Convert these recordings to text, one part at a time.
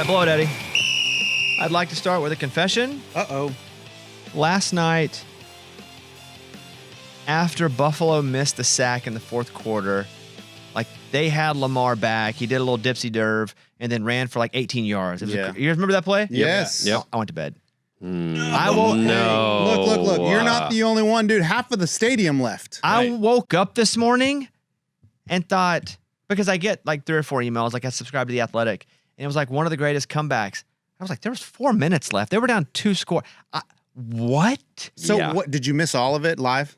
right, blow it, Eddie. I'd like to start with a confession. Uh-oh. Last night, after Buffalo missed the sack in the fourth quarter, like they had Lamar back. He did a little dipsy-derve and then ran for like 18 yards. You guys remember that play? Yes. Yep. I went to bed. I will. No. Hey, look. You're not the only one, dude. Half of the stadium left. I woke up this morning and thought, because I get like 3 or 4 emails, like I subscribe to The Athletic, and it was like one of the greatest comebacks. I was like, there was 4 minutes left. They were down 2 score. What? So what? Did you miss all of it live?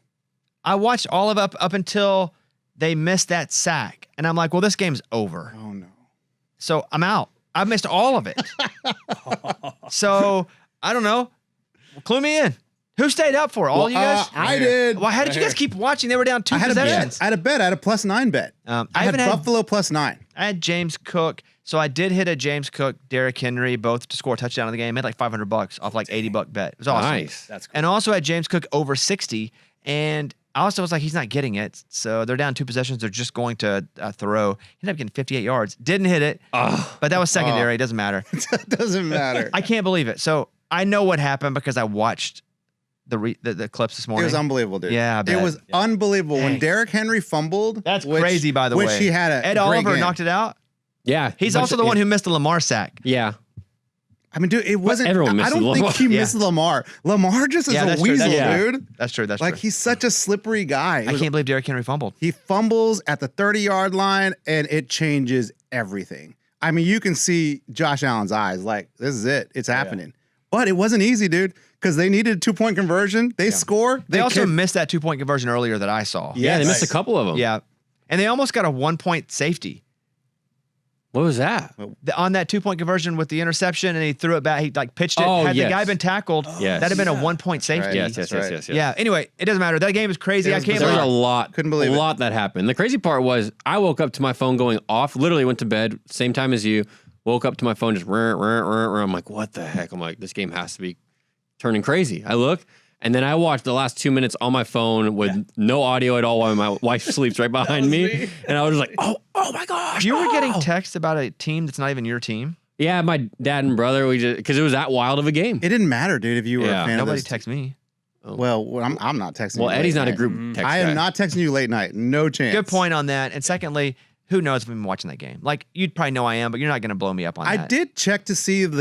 I watched all of it up until they missed that sack. And I'm like, well, this game's over. Oh, no. So I'm out. I missed all of it. So I don't know. Clue me in. Who stayed up for it? All you guys? I did. Well, how did you guys keep watching? They were down 2 possessions. I had a bet. I had a +9 bet. I had Buffalo +9. I had James Cook. So I did hit a James Cook, Derrick Henry, both to score a touchdown in the game. I made like $500 off like $80 bet. It was awesome. Nice. That's cool. And also had James Cook over 60. And I also was like, he's not getting it. So they're down 2 possessions. They're just going to throw. He ended up getting 58 yards. Didn't hit it. But that was secondary. It doesn't matter. It doesn't matter. I can't believe it. So I know what happened because I watched the clips this morning. It was unbelievable, dude. Yeah, I bet. It was unbelievable. When Derrick Henry fumbled. That's crazy, by the way. Which he had a Ed great Oliver game. knocked it out. Yeah. He's also the one who missed the Lamar sack. Yeah. I mean, dude, it wasn't. Everyone I misses don't think Lamar. he missed Lamar. Lamar just is a weasel, dude. That's true. That's like true. he's such a slippery guy. I can't believe Derrick Henry fumbled. He fumbles at the 30-yard line, and it changes everything. I mean, you can see Josh Allen's eyes. Like, this is it. It's happening. But it wasn't easy, dude, because they needed a 2-point conversion. They score. They also missed that 2-point conversion earlier that I saw. Yeah, they missed a couple of them. Yeah. And they almost got a 1-point safety. What was that? On that 2-point conversion with the interception, and he threw it back. He like pitched it. Oh, Had yes. the guy been tackled, that'd have been a 1-point safety. Yes. Yeah. Anyway, it doesn't matter. That game is crazy. I can't There was believe a lot. Couldn't believe a it. lot that happened. The crazy part was I woke up to my phone going off. Literally went to bed same time as you. Woke up to my phone just. I'm like, what the heck? I'm like, this game has to be turning crazy. I look. And then I watched the last 2 minutes on my phone with no audio at all while my wife sleeps right behind me. And I was just like, oh my gosh. You were getting texts about a team that's not even your team? Yeah, my dad and brother, because it was that wild of a game. It didn't matter, dude, if you were a fan Nobody of this. texted me. Well, I'm not texting you. Well, Eddie's not a night. group text I am guy. not texting you late night. No chance. Good point on that. And secondly, who knows if I've been watching that game? Like, you'd probably know I am, but you're not going to blow me up on that. I did check to see if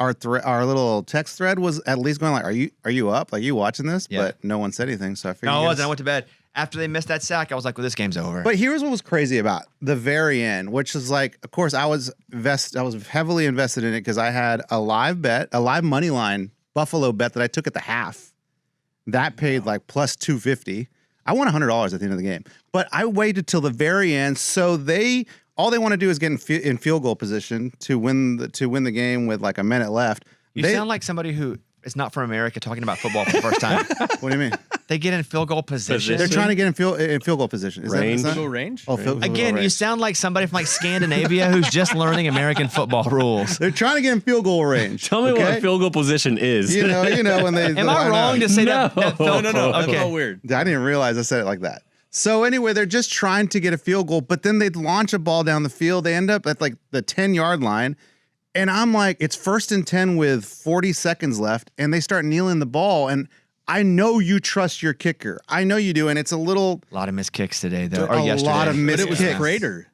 our little text thread was at least going like, are you up? Like, you watching this? Yeah. But no one said anything, so I figured. No, I wasn't. I went to bed. After they missed that sack, I was like, well, this game's over. But here's what was crazy about the very end, which is like, of course, I was heavily invested in it because I had a live money line Buffalo bet that I took at the half. That paid like plus 250. I won $100 at the end of the game, but I waited till the very end. So all they want to do is get in field goal position to win the game with like a minute left. You sound like somebody who is not from America talking about football for the first time. What do you mean? They get in field goal position. They're trying to get in field goal position. Is Range. that Field goal range? Oh, field goal Again, range. you sound like somebody from like Scandinavia who's just learning American football rules. They're trying to get in field goal range. Tell me what a field goal position is. You know when they. Am I wrong to say that? No. That felt No. That Okay. felt weird. I didn't realize I said it like that. So anyway, they're just trying to get a field goal, but then they'd launch a ball down the field. They end up at like the 10-yard line. And I'm like, it's 1st and 10 with 40 seconds left. And they start kneeling the ball. And I know you trust your kicker. I know you do. And it's a lot of missed kicks today, though. A Or yesterday. lot of But missed it was kicks. Prater.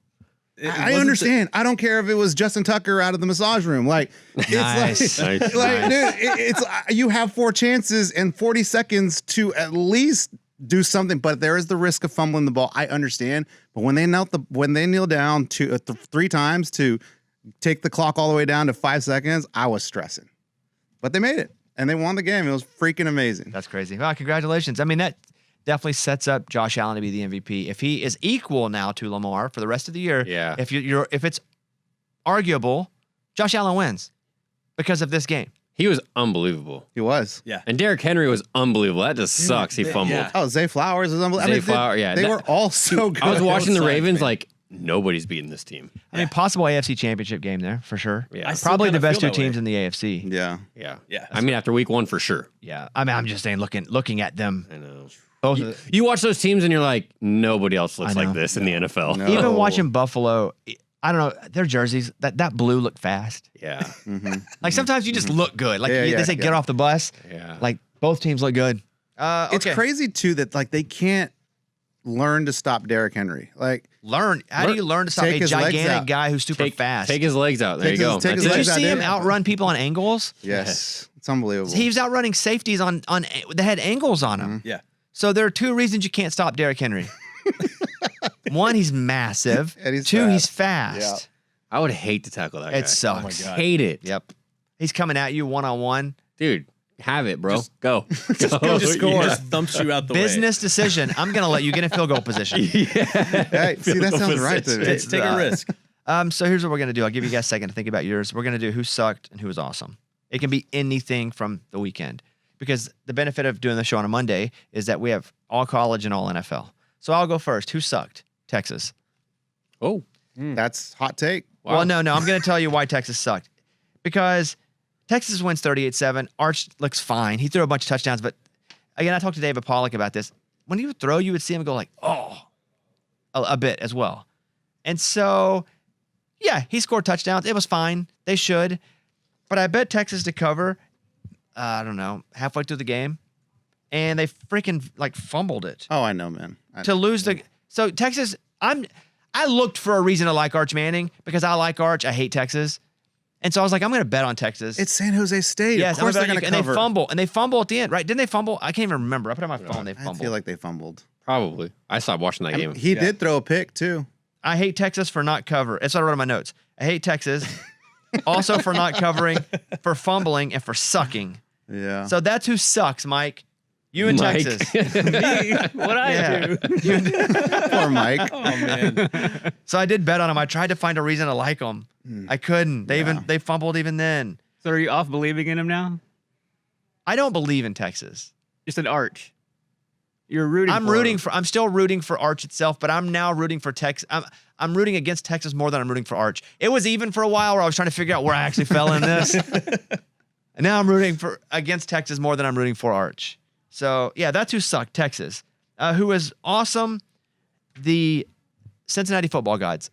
I understand. I don't care if it was Justin Tucker out of the massage room. Like, it's Nice. like, Nice. like dude, it's you have 4 chances and 40 seconds to at least do something. But there is the risk of fumbling the ball. I understand. But when they kneel down 3 times to take the clock all the way down to 5 seconds, I was stressing. But they made it and they won the game. It was freaking amazing. That's crazy. Well, congratulations. I mean, that definitely sets up Josh Allen to be the MVP. If he is equal now to Lamar for the rest of the year, if it's arguable, Josh Allen wins because of this game. He was unbelievable. He was. Yeah. And Derrick Henry was unbelievable. That just sucks. He fumbled. yeah. Oh, Zay Flowers is unbelievable. Zay Flowers, yeah. They were all so good. I was watching the sides, Ravens man. like, nobody's beating this team. I mean, possible AFC championship game there for sure. Yeah. I still Probably the kinda best feel 2 that way. teams in the AFC. Yeah. Yeah. Yeah. I mean, after week 1 for sure. Yeah. I mean, I'm just saying, looking at them. I know. Both You watch those teams and you're like, nobody else looks I know. like this in the NFL. No. even watching Buffalo, I don't know, their jerseys, that blue looked fast. Yeah. Mhm. Like sometimes you just look good. Like Yeah, they say, yeah. get off the bus. Yeah. Like both teams look good. It's Okay. crazy too that like they can't learn to stop Derrick Henry. Like How do you learn to stop Take a his legs gigantic out. guys who's super Take fast? his legs out. There Take you go. his- take That's his Did it. you legs out, see him dude. outrun people on angles? yes, it's unbelievable. He was outrunning safeties on that had angles on him. Yeah. So there are two reasons you can't stop Derrick Henry. One, he's massive. And he's Two, fast. he's fast. I would hate to tackle that guy. It sucks. God. Hate it. Yep. He's coming at you one-on-one. Dude, have it, bro. Go. Go just score. Yeah. Just thumps you out the Business decision. I'm going to let you get in field goal position. Hey, see, that sounds right to way. me. Let's take a risk. So here's what we're going to do. I'll give you guys a second to think about yours. We're going to do who sucked and who was awesome. It can be anything from the weekend because the benefit of doing the show on a Monday is that we have all college and all NFL. So I'll go first. Who sucked? Texas. Oh. That's hot take. Wow. Well, no. I'm going to tell you why Texas sucked. Because Texas wins 38-7. Arch looks fine. He threw a bunch of touchdowns, but again, I talked to David Pollack about this. When he would throw, you would see him go like, oh, a bit as well. And so, yeah, he scored touchdowns. It was fine. They should. But I bet Texas to cover, I don't know, halfway through the game. And they freaking like fumbled it Oh, I know, man. to lose the. So Texas, I looked for a reason to like Arch Manning because I like Arch. I hate Texas. And so I was like, I'm going to bet on Texas. It's San Jose State. yes, of course I'm they're gonna going bet to on- cover. and they fumble at the end, right? Didn't they fumble? I can't even remember. I put it on my phone. They I fumbled. feel like they fumbled. Probably. I stopped watching that game. He did throw a pick too. I hate Texas for not cover. That's what I wrote in my notes. I hate Texas also for not covering, for fumbling, and for sucking. Yeah. So that's who sucks, Mike. You in Mike. Texas. What I Yeah. do? Poor Mike. Oh man. So I did bet on him. I tried to find a reason to like them. I couldn't. Yeah. They fumbled even then. So are you off believing in him now? I don't believe in Texas. Just an Arch. You're rooting. I'm still rooting for Arch itself, but I'm now rooting for Texas. I'm rooting against Texas more than I'm rooting for Arch. It was even for a while where I was trying to figure out where I actually fell in this. And now I'm rooting against Texas more than I'm rooting for Arch. So yeah, that's who sucked, Texas. Who was awesome? The Cincinnati football gods.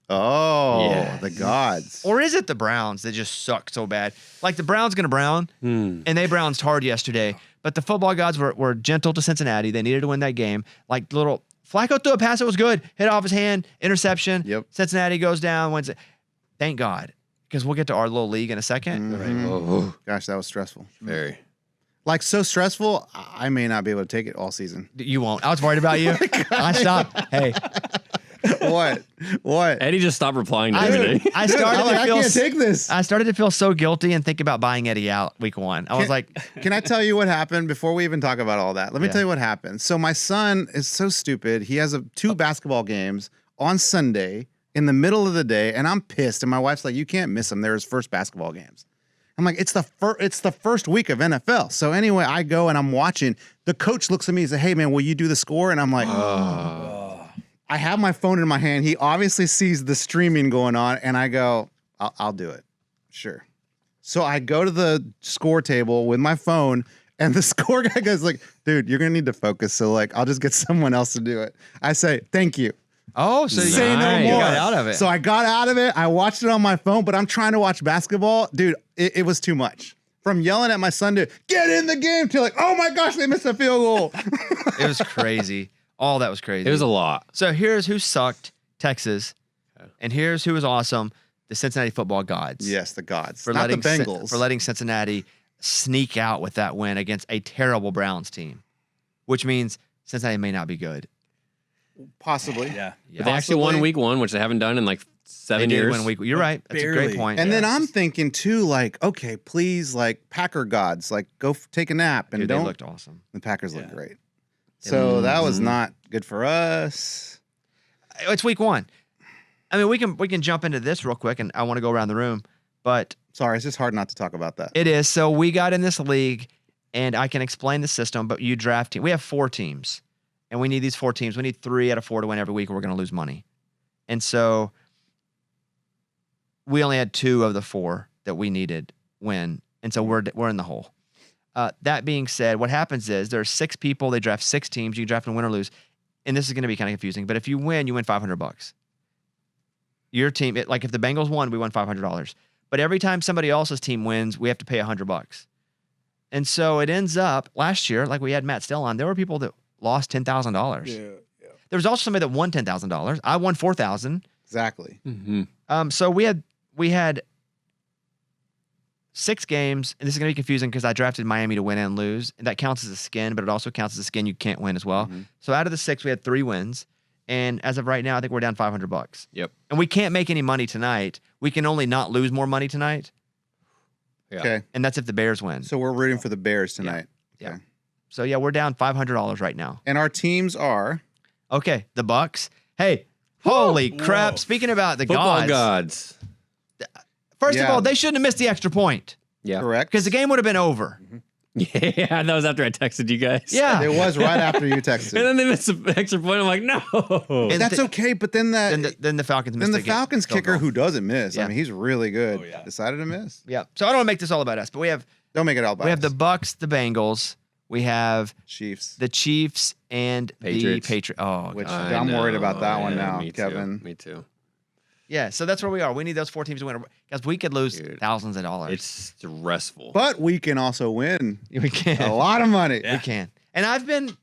Oh, Yes. the gods. Or is it the Browns that just suck so bad? Like the Browns gonna brown, and they brounced hard yesterday. But the football gods were gentle to Cincinnati. They needed to win that game. Like little Flacco threw a pass that was good, hit off his hand, interception. Yep. Cincinnati goes down, wins it. Thank God, because we'll get to our little league in a second. Mhm. Oh, Gosh, that was stressful. very. Like so stressful, I may not be able to take it all season. You won't. I was worried about you. I stopped. Hey, What? What? Eddie just stopped replying to everything. I started I'm like, to I feel. can't take this. I started to feel so guilty and think about buying Eddie out week 1. I was like, Can I tell you what happened before we even talk about all that? Let me Yeah. tell you what happened. So my son is so stupid. He has two basketball games on Sunday in the middle of the day, and I'm pissed. And my wife's like, "You can't miss them. They're his first basketball games." I'm like, "It's the first week of NFL." So anyway, I go and I'm watching. The coach looks at me and says, "Hey man, will you do the score?" And I'm like, I have my phone in my hand. He obviously sees the streaming going on, and I go, I'll do it. Sure. So I go to the score table with my phone, and the score guy goes like, dude, you're going to need to focus. So like, I'll just get someone else to do it. I say, thank you. oh, so Say no Nice. you more. got out of it. So I got out of it. I watched it on my phone, but I'm trying to watch basketball. Dude, it was too much. From yelling at my son to get in the game to like, oh my gosh, they missed a field goal. it was crazy. All that was crazy. It was a lot. So here's who sucked, Texas, and here's who was awesome, the Cincinnati football gods. Yes, the gods. for Not the letting Bengals. for letting Cincinnati sneak out with that win against a terrible Browns team, which means Cincinnati may not be good. Possibly. Yeah. Yeah. But they actually won Possibly. week 1, which they haven't done in like They 7 did years. win week. You're right. That's a great Barely. point. And then Yeah. I'm thinking too, like, okay, please, like Packer gods, like go take a nap and Dude, they don't. looked awesome. The Packers look Yeah. great. So that was Mhm. not good for us. It's week 1. I mean, we can jump into this real quick, and I want to go around the room, but Sorry, it's just hard not to talk about that. it is. So we got in this league, and I can explain the system, but you draft team. We have 4 teams, and we need these 4 teams. We need 3 out of 4 to win every week, or we're going to lose money. And so we only had 2 of the 4 that we needed win, and so we're in the hole. That being said, what happens is there's 6 people. They draft 6 teams. You can draft them win or lose, and this is going to be kind of confusing. But if you win $500. your team, like if the Bengals won, we won $500. But every time somebody else's team wins, we have to pay $100. And so it ends up last year, like we had Matt Stell on, there were people that lost $10,000. Yeah. There was also somebody that won $10,000. I won $4,000. Exactly. So we had 6 games, and this is going to be confusing because I drafted Miami to win and lose, and that counts as a skin, but it also counts as a skin you can't win as well. So out of the 6, we had 3 wins, and as of right now, I think we're down $500. Yep. And we can't make any money tonight. We can only not lose more money tonight, Yeah. Okay. and that's if the Bears win. So we're rooting for the Bears tonight. Yeah. Okay. So yeah, we're down $500 right now. And our teams are Okay, the Bucks. Hey, holy crap! Whoa. Speaking about the Football gods, gods. first of Yeah. all, they shouldn't have missed the extra point Yeah. correct. because the game would have been over. Yeah, that was after I texted you guys. Yeah. It was right after you And texted. then they missed the extra point. I'm like, no. And That's okay, but then Then the Falcons missed then the game- Falcons field kicker goal. who doesn't miss. Yeah. I mean, he's really good. Oh, yeah. Decided to miss. Yeah. So I don't want to make this all about us, but we have Don't make it all about the us. Bucks, the Bengals, we have Chiefs. the Chiefs and Patriots. the Patriots. Oh, Which God. I'm worried about that one now, me Kevin. Too. Me too. Yeah. So that's where we are. We need those 4 teams to win, because we could lose Dude. thousands of dollars. It's stressful. But we can also win we can. a lot of money. We can. And I've been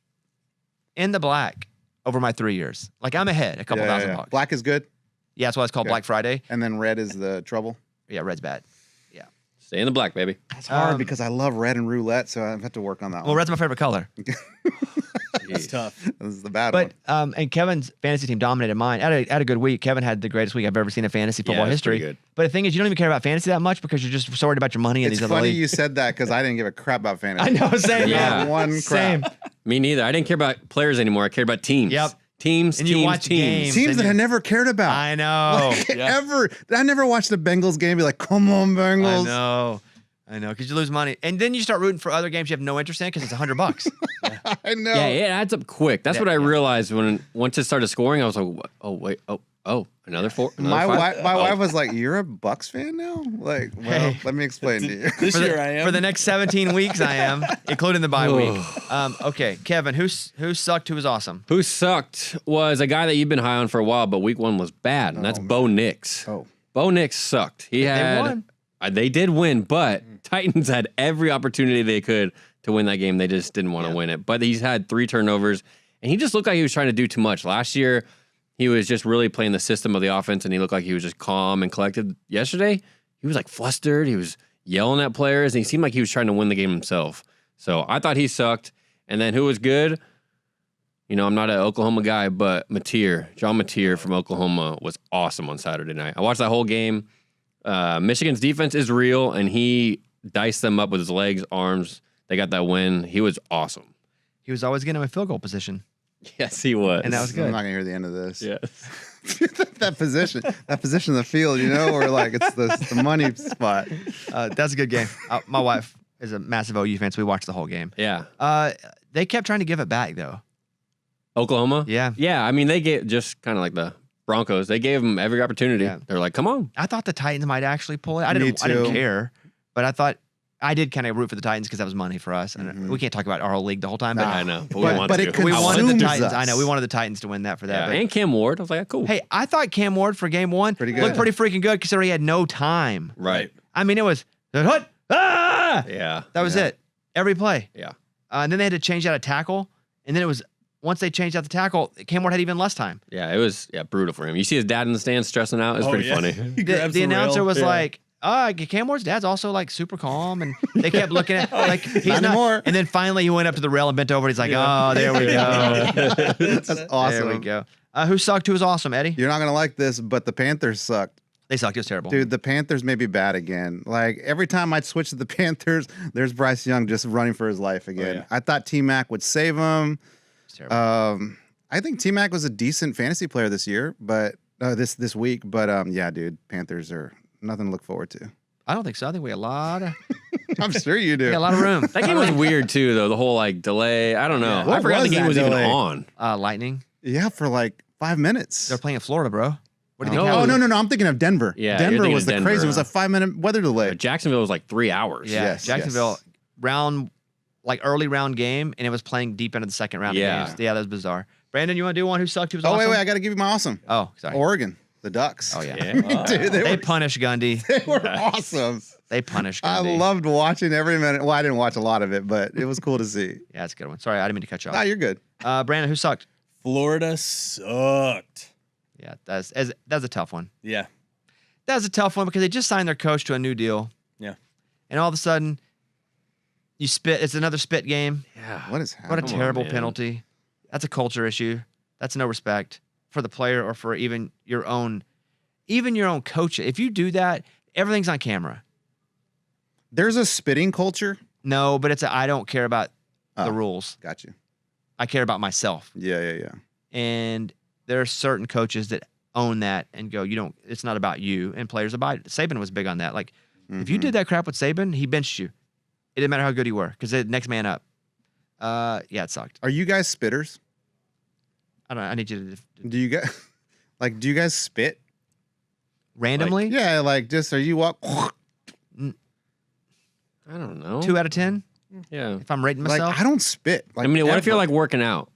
in the black over my 3 years. Like I'm ahead a couple thousand bucks. Black is good, Yeah, that's why it's called Okay. Black Friday. and then red is the trouble. Yeah, red's bad. Stay in the black, baby. That's hard Um, because I love red and roulette, so I have to work on that Well, one. red's my favorite color. It's tough. This is the bad But one. and Kevin's fantasy team dominated mine. I had a good week. Kevin had the greatest week I've ever seen in fantasy football Yeah, it's history. pretty good. But the thing is, you don't even care about fantasy that much because you're just so worried about your money and It's these other funny leagues. you said that because I didn't give a crap about fantasy. I know, same. Yeah. Yeah, One same. crap. Me neither. I didn't care about players anymore. I cared about teams. Yep. Teams, And you teams, watch teams. games. Teams and that you- I never cared about. I know. Ever. I never watched a Bengals game and be like, come on, Bengals. I know, because you lose money, and then you start rooting for other games you have no interest in because it's $100. I know. Yeah, it adds up quick. That's Yeah, what I yeah. realized once it started scoring. I was like, what? Oh wait, another 4. Another My 5? wife was like, "You're a Bucks fan now?" Like, well, Hey. let me explain to you. This year I am. For the next 17 weeks, I am, including the bye week. Okay, Kevin, who sucked? Who was awesome? Who sucked was a guy that you've been high on for a while, but week 1 was bad, and that's Bo Nix. Oh, Bo Nix sucked. He had won. They did win, but Titans had every opportunity they could to win that game. They just didn't want to win it. But he's had 3 turnovers, and he just looked like he was trying to do too much. Last year, he was just really playing the system of the offense, and he looked like he was just calm and collected. Yesterday, he was like flustered. He was yelling at players, and he seemed like he was trying to win the game himself. So I thought he sucked. And then who was good? You know, I'm not an Oklahoma guy, but John Mateer from Oklahoma was awesome on Saturday night. I watched that whole game. Michigan's defense is real, and he diced them up with his legs, arms. They got that win. He was awesome. He was always getting him in field goal position, Yes, he was. and that was I'm good. not gonna hear the end of this. Yes. that position in the field, you know, where like it's the money spot. That's a good game. My wife is a massive OU fan, so we watched the whole game. Yeah. They kept trying to give it back, though. Oklahoma? Yeah. Yeah, I mean, they gave just kind of like the Broncos. They gave them every opportunity. Yeah. They're like, come on. I thought the Titans might actually pull it. I Me didn't too. care, but I thought I did kind of root for the Titans because that was money for us. And we can't talk about our whole league the whole time, but I know. But, But- we want but to. it we consumes wanted the Titans. us. I know we wanted the Titans to win that for that. Yeah. But, And Cam Ward. I was like, cool. hey, I thought Cam Ward for game 1 Pretty good. looked pretty freaking good considering he had no time. Right. I mean, it was ah! Yeah. That was it. Every play. Yeah. And then they had to change out a tackle, and then it was once they changed out the tackle, Cam Ward had even less time. Yeah, it was brutal for him. You see his dad in the stands stressing out. It was pretty funny. He grabs The announcer rail. was Yeah. like, Cam Ward's dad's also like super calm, and they kept looking at like he's Not anymore. And then finally he went up to the rail and bent over. And he's like, oh, there we go. That's awesome. There we go. Who sucked? Who was awesome? Eddie? You're not gonna like this, but the Panthers sucked. They sucked. It was terrible. Dude, the Panthers may be bad again. Like every time I'd switch to the Panthers, there's Bryce Young just running for his life again. yeah. I thought T-Mac would save him. It's terrible. I think T-Mac was a decent fantasy player this year, but this week. But yeah, dude, Panthers are nothing to look forward to. I don't think so. I think we got a lot of I'm sure you do. a lot of room. That game was weird too, though. The whole like delay. I don't know. Yeah. I What forgot was the game that was even delay? on. Lightning. Yeah, for like 5 minutes. They're playing in Florida, bro. What do you Oh. think? Oh happened? no! I'm thinking of Denver. Yeah, you're Denver thinking was of the Denver. crazy. It was a 5-minute weather delay. Jacksonville was like 3 hours. Yeah, Yes, Jacksonville yes. early round game, and it was playing deep into the second round Yeah. of games. Yeah, that was bizarre. Brandon, you want to do one? Who sucked? Who was Oh awesome? wait! I got to give you my awesome. Oh, sorry. Oregon. The Ducks. Oh yeah, Yeah. Dude, they punish Gundy. they were awesome. They punish I Gundy. loved watching every minute. Well, I didn't watch a lot of it, but it was cool to see. Yeah, that's a good one. Sorry, I didn't mean to cut you Nah, off. you're good. Brandon, who sucked? Florida sucked. Yeah, that's a tough one. Yeah. That's a tough one because they just signed their coach to a new deal. Yeah. And all of a sudden, you spit. It's another spit game. Yeah. What is What a happening? Come on, terrible man. penalty. That's a culture issue. That's no respect for the player or for even your own coach. If you do that, everything's on camera. There's a spitting culture. No, but I don't care about Oh. the rules. Got you. I care about myself. Yeah. And there are certain coaches that own that and go, it's not about you. And players abide. Saban was big on that. Like, if you did that crap with Saban, he benched you. It didn't matter how good you were because the next man up. Yeah, it sucked. Are you guys spitters? I don't know. I need you to Do you guys do you guys spit? randomly. Yeah, like just are you walk I don't know. 2 out of 10 Yeah. if I'm rating like myself. I don't spit. Like, I mean, what if you're ever. like working out?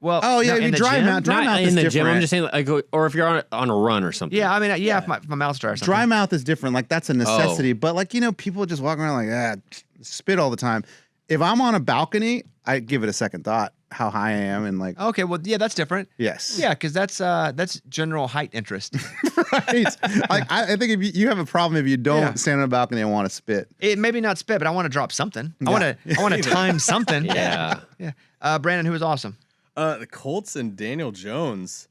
Well, Oh yeah, no, if you in the dry gym? mouth. Dry Not mouth in is the gym. different. I'm just saying, like, or if you're on a run or something. Yeah, I mean, if my mouth's dry or something. Dry mouth is different. Like that's a necessity. But like people just walk around like spit all the time. If I'm on a balcony, I give it a second thought how high I am and like Okay, well, yeah, that's different. yes, Yeah, because that's general height interest. right. Like I think if you have a problem if you don't Yeah. stand on a balcony and want to spit. It maybe not spit, but I want to drop something. I Yeah. want to time something. Yeah. Yeah. Brandon, who was awesome? The Colts and Daniel Jones.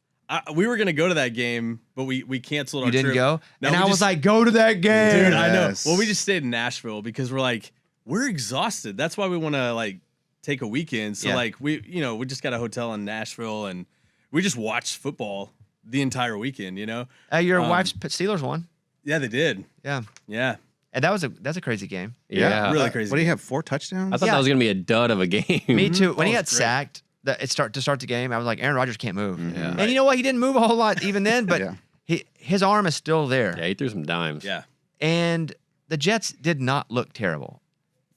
We were gonna go to that game, but we canceled our You didn't trip. go, No, and we I was just- like, go to that game. dude, I know. Yes. Well, we just stayed in Nashville because we're exhausted. That's why we want to like take a weekend. So Yeah. like we just got a hotel in Nashville and we just watched football the entire weekend. Your wife's Steelers won. Yeah, they did. Yeah, Yeah, and that's a crazy game. Yeah. really crazy. What do you have? 4 touchdowns? I thought Yeah. that was gonna be a dud of a game. Me too. When he That got was great. sacked, to start the game, I was like, Aaron Rodgers can't move. Yeah. And you know what? He didn't move a whole lot even then, but Yeah. his arm is still there. Yeah, he threw some dimes. Yeah, And the Jets did not look terrible.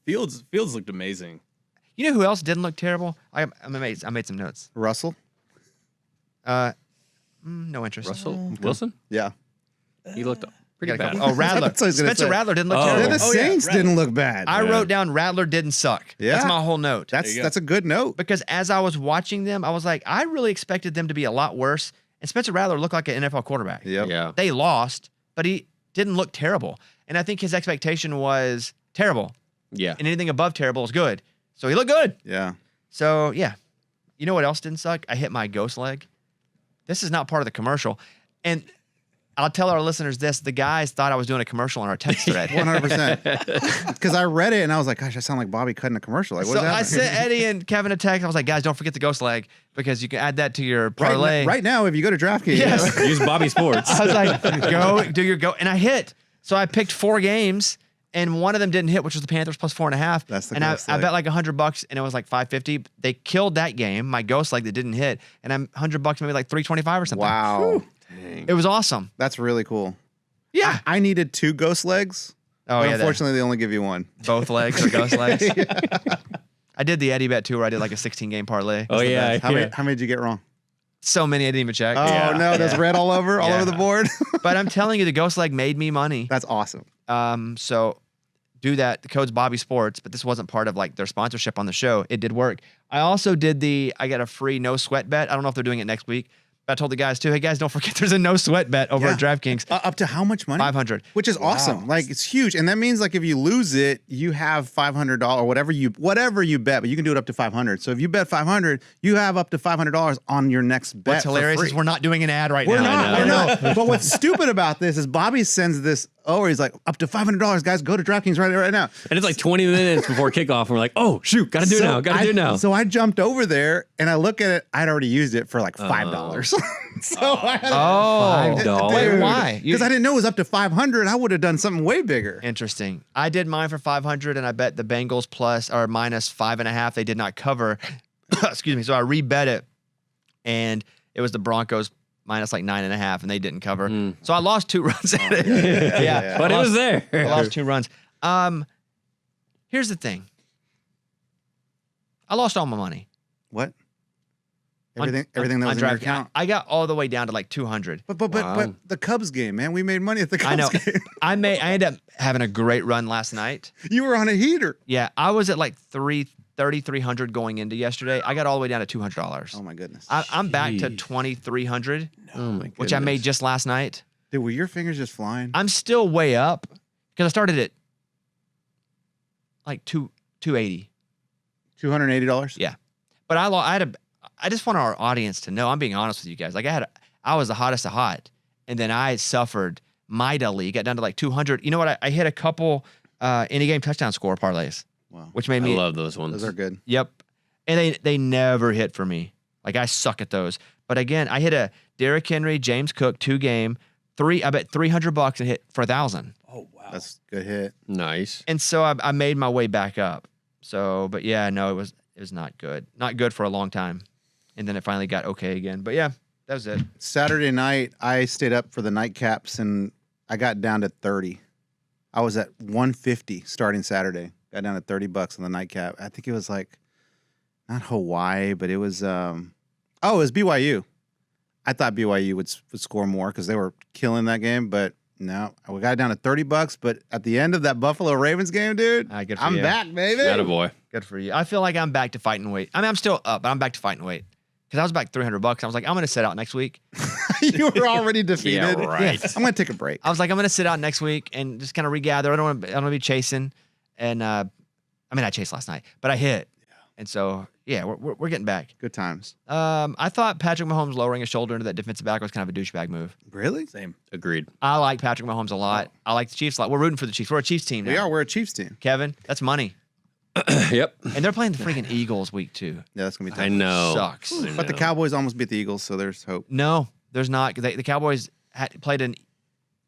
Fields looked amazing. You know who else didn't look terrible? I'm amazed. I made some notes. Russell? No interest. Russell Wilson. Yeah. He looked pretty Got a bad. couple- Oh, Rattler. That's what I was gonna Spencer say. Rattler didn't look Oh. Yeah, terrible. the Oh, yeah, Saints right. didn't look bad. I Yeah. wrote down Rattler didn't suck. Yeah. That's my whole note. That's you go. that's a good note. Because as I was watching them, I was like, I really expected them to be a lot worse. And Spencer Rattler looked like an NFL quarterback. Yep. Yeah. They lost, but he didn't look terrible. And I think his expectation was terrible. Yeah. And anything above terrible is good. So he looked good. Yeah. So, yeah. You know what else didn't suck? I hit my ghost leg. This is not part of the commercial. And I'll tell our listeners this. The guys thought I was doing a commercial on our text thread. 100%. Because I read it and I was like, gosh, I sound like Bobby cutting a commercial. Like, what So is that? I sent Eddie and Kevin a text. I was like, guys, don't forget the ghost leg because you can add that to your parlay. Right now, if you go to DraftKings, Yes. Use Bobby Sports. I was like, go, do your go. And I hit. So I picked 4 games and one of them didn't hit, which was the Panthers plus 4.5. That's the and I ghost bet leg. like $100 and it was like $550. They killed that game, my ghost leg that didn't hit. And I'm $100, maybe like $325 or something. wow. Dang. It was awesome. That's really cool. Yeah. I needed 2 ghost legs. Oh, but yeah. Unfortunately, they only give you 1. Both legs or ghost legs. I did the Eddie bet too, where I did like a 16-game parlay. Oh yeah. How many did you get wrong? So many I didn't even check. Oh, no. There's red all over the board. But I'm telling you, the ghost leg made me money. That's awesome. So do that. The code's Bobby Sports, but this wasn't part of like their sponsorship on the show. It did work. I also did I got a free no sweat bet. I don't know if they're doing it next week, but I told the guys too, hey guys, don't forget there's a no sweat bet over Yeah. at DraftKings. Up to how much money? 500. Which is awesome. Like it's huge, and that means like if you lose it, you have $500 whatever you bet, but you can do it up to 500. So if you bet 500, you have up to $500 on your next bet. What's hilarious for is free. we're not doing an ad right We're now. not. I We're know. not. But what's stupid about this is Bobby sends this. Oh, he's like up to $500, guys. Go to DraftKings right now. And it's like 20 minutes before kickoff, and we're like, "Oh shoot, gotta do it now, gotta do it now." So I jumped over there and I look at it. I'd already used it for like $5. So I had, Oh, $5. Wait, Dude. why? Because I didn't know it was up to 500. I would have done something way bigger. Interesting. I did mine for 500 and I bet the Bengals plus or minus 5.5. They did not cover. Excuse me. So I rebet it and it was the Broncos minus like 9.5 and they didn't cover. So I lost 2 runs at it. Yeah. But it was there. I lost 2 runs. Here's the thing. I lost all my money. What? Everything that was in your account. I got all the way down to like 200. But the Cubs game, man, we made money at the I know. Cubs game. I ended up having a great run last night. You were on a heater. Yeah, I was at like 3,300 going into yesterday. I got all the way down to $200. Oh my goodness. I'm back to Jeez. 2,300, Oh my goodness. which I made just last night. Dude, were your fingers just flying? I'm still way up because I started at like 280. $280. Yeah, but I just want our audience to know. I'm being honest with you guys. Like I was the hottest of hot, and then I suffered mightily. Got down to like 200. You know what? I hit a couple any game touchdown score parlays, Wow. which made I me love those ones. Those are good. Yep. And they never hit for me. Like I suck at those. But again, I hit a Derrick Henry, James Cook 2-game, I bet $300 and hit for 1,000. Oh wow. That's a good hit. Nice. And so I made my way back up. So, but yeah, no, it was not good. Not good for a long time. And then it finally got okay again. But yeah, that was it. Saturday night, I stayed up for the nightcaps and I got down to 30. I was at 150 starting Saturday. Got down to $30 on the nightcap. I think it was like not Hawaii, but it was it was BYU. I thought BYU would score more because they were killing that game, but no, we got down to $30. But at the end of that Buffalo Ravens game, dude, Good for I'm you. back, baby. Attaboy. Good for you. I feel like I'm back to fighting weight. I mean, I'm still up, but I'm back to fighting weight. Because I was back $300. I was like, I'm going to sit out next week. You were already defeated. Yeah, right. I'm gonna take a break. I was like, I'm going to sit out next week and just kind of regather. I don't want to be chasing. And I chased last night, but I hit. And so, yeah, we're getting back. Good times. I thought Patrick Mahomes lowering his shoulder into that defensive back was kind of a douchebag move. Really? Same. Agreed. I like Patrick Mahomes a lot. I like the Chiefs a lot. We're rooting for the Chiefs. We're a Chiefs team now. We are. We're a Chiefs team. Kevin, that's money. Yep. And they're playing the freaking Eagles week 2. Yeah, that's gonna be tough. I know. Sucks. I But the know. Cowboys almost beat the Eagles, so there's hope. No, there's not. The Cowboys played an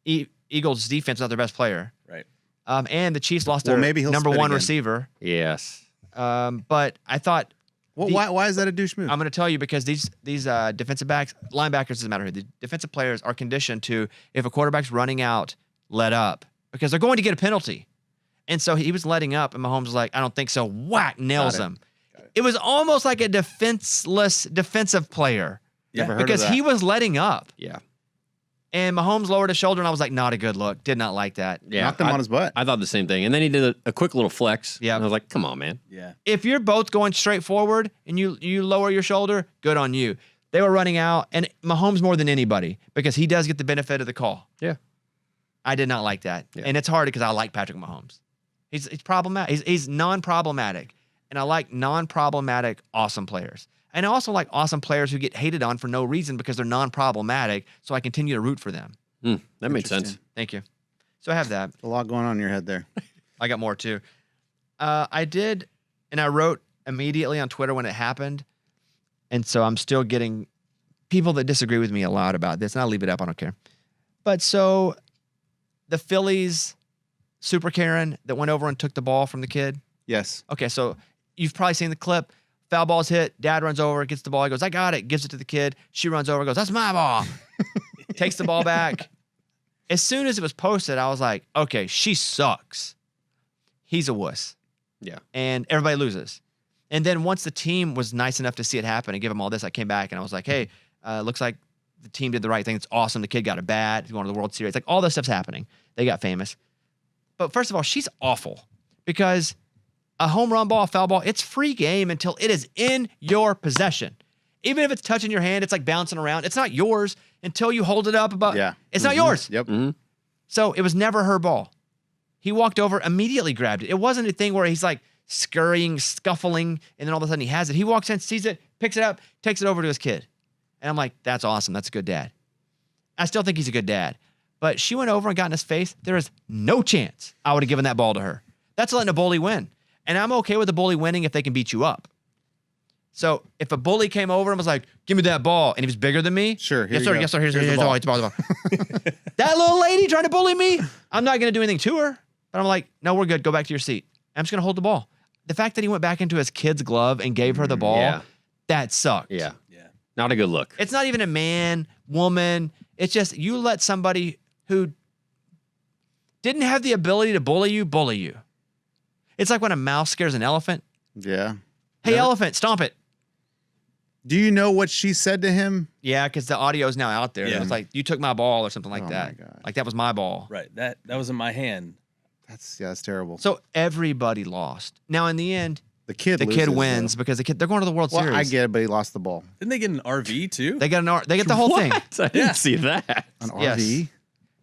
Eagles defense without their best player. Right. And the Chiefs lost Well, their maybe he'll number spit one again. receiver. Yes. But I thought Well, The- why is that a douche move? I'm going to tell you because these defensive backs, linebackers, doesn't matter who. The defensive players are conditioned to, if a quarterback's running out, let up because they're going to get a penalty. And so he was letting up, and Mahomes was like, I don't think so. Whack, nails Got it. him. It was almost like a defenseless defensive player Never heard of because that. he was letting up. Yeah. And Mahomes lowered his shoulder, and I was like, not a good look. Did not like that. Yeah. Knocked him on his butt. I thought the same thing. And then he did a quick little flex. Yeah. And I was like, come on, man. Yeah. If you're both going straight forward and you lower your shoulder, good on you. They were running out, and Mahomes more than anybody because he does get the benefit of the call. Yeah. I did not like that. Yeah. And it's hard because I like Patrick Mahomes. He's problematic. He's non-problematic. And I like non-problematic awesome players. And I also like awesome players who get hated on for no reason because they're non-problematic, so I continue to root for them. That made sense. Interesting. Thank you. So I have that. A lot going on in your head there. I got more too. I did, and I wrote immediately on Twitter when it happened. And so I'm still getting people that disagree with me a lot about this, and I'll leave it up. I don't care. But so the Phillies Super Karen that went over and took the ball from the kid. Yes. Okay, so you've probably seen the clip. Foul ball's hit. Dad runs over, gets the ball. He goes, I got it. Gives it to the kid. She runs over, goes, that's my ball. Takes the ball back. As soon as it was posted, I was like, okay, she sucks. He's a wuss. Yeah. And everybody loses. And then once the team was nice enough to see it happen and give him all this, I came back and I was like, hey, looks like the team did the right thing. It's awesome. The kid got a bat. He's going to the World Series. Like all this stuff's happening. They got famous. But first of all, she's awful because a home run ball, a foul ball, it's free game until it is in your possession. Even if it's touching your hand, it's like bouncing around. It's not yours until you hold it up above. Yeah. It's not yours. Yep. Mm-hmm. So it was never her ball. He walked over, immediately grabbed it. It wasn't a thing where he's like scurrying, scuffling, and then all of a sudden he has it. He walks in, sees it, picks it up, takes it over to his kid. And I'm like, that's awesome. That's a good dad. I still think he's a good dad. But she went over and got in his face. There is no chance I would have given that ball to her. That's letting a bully win. And I'm okay with a bully winning if they can beat you up. So if a bully came over and was like, give me that ball, and he was bigger than me. Sure. Here Yes, you sir. go. Yes, sir. Here's the the ball. ball. It's the ball. The ball. That little lady trying to bully me, I'm not going to do anything to her. But I'm like, no, we're good. Go back to your seat. I'm just going to hold the ball. The fact that he went back into his kid's glove and gave her the ball, Yeah. that sucked. Yeah. Yeah. Not a good look. It's not even a man, woman. It's just you let somebody who didn't have the ability to bully you. It's like when a mouse scares an elephant. Yeah. Hey, Never- elephant, stomp it. Do you know what she said to him? Yeah, because the audio is now out there. Yeah. It's like, you took my ball or something like Oh, that. my God. Like, that was my ball. Right. That was in my hand. That's terrible. So everybody lost. Now, in the end, The kid kid loses, wins though. because they're going to the World Well, Series. I get it, but he lost the ball. Didn't they get an RV too? They get the whole thing. What? I didn't see that. An Yes. RV?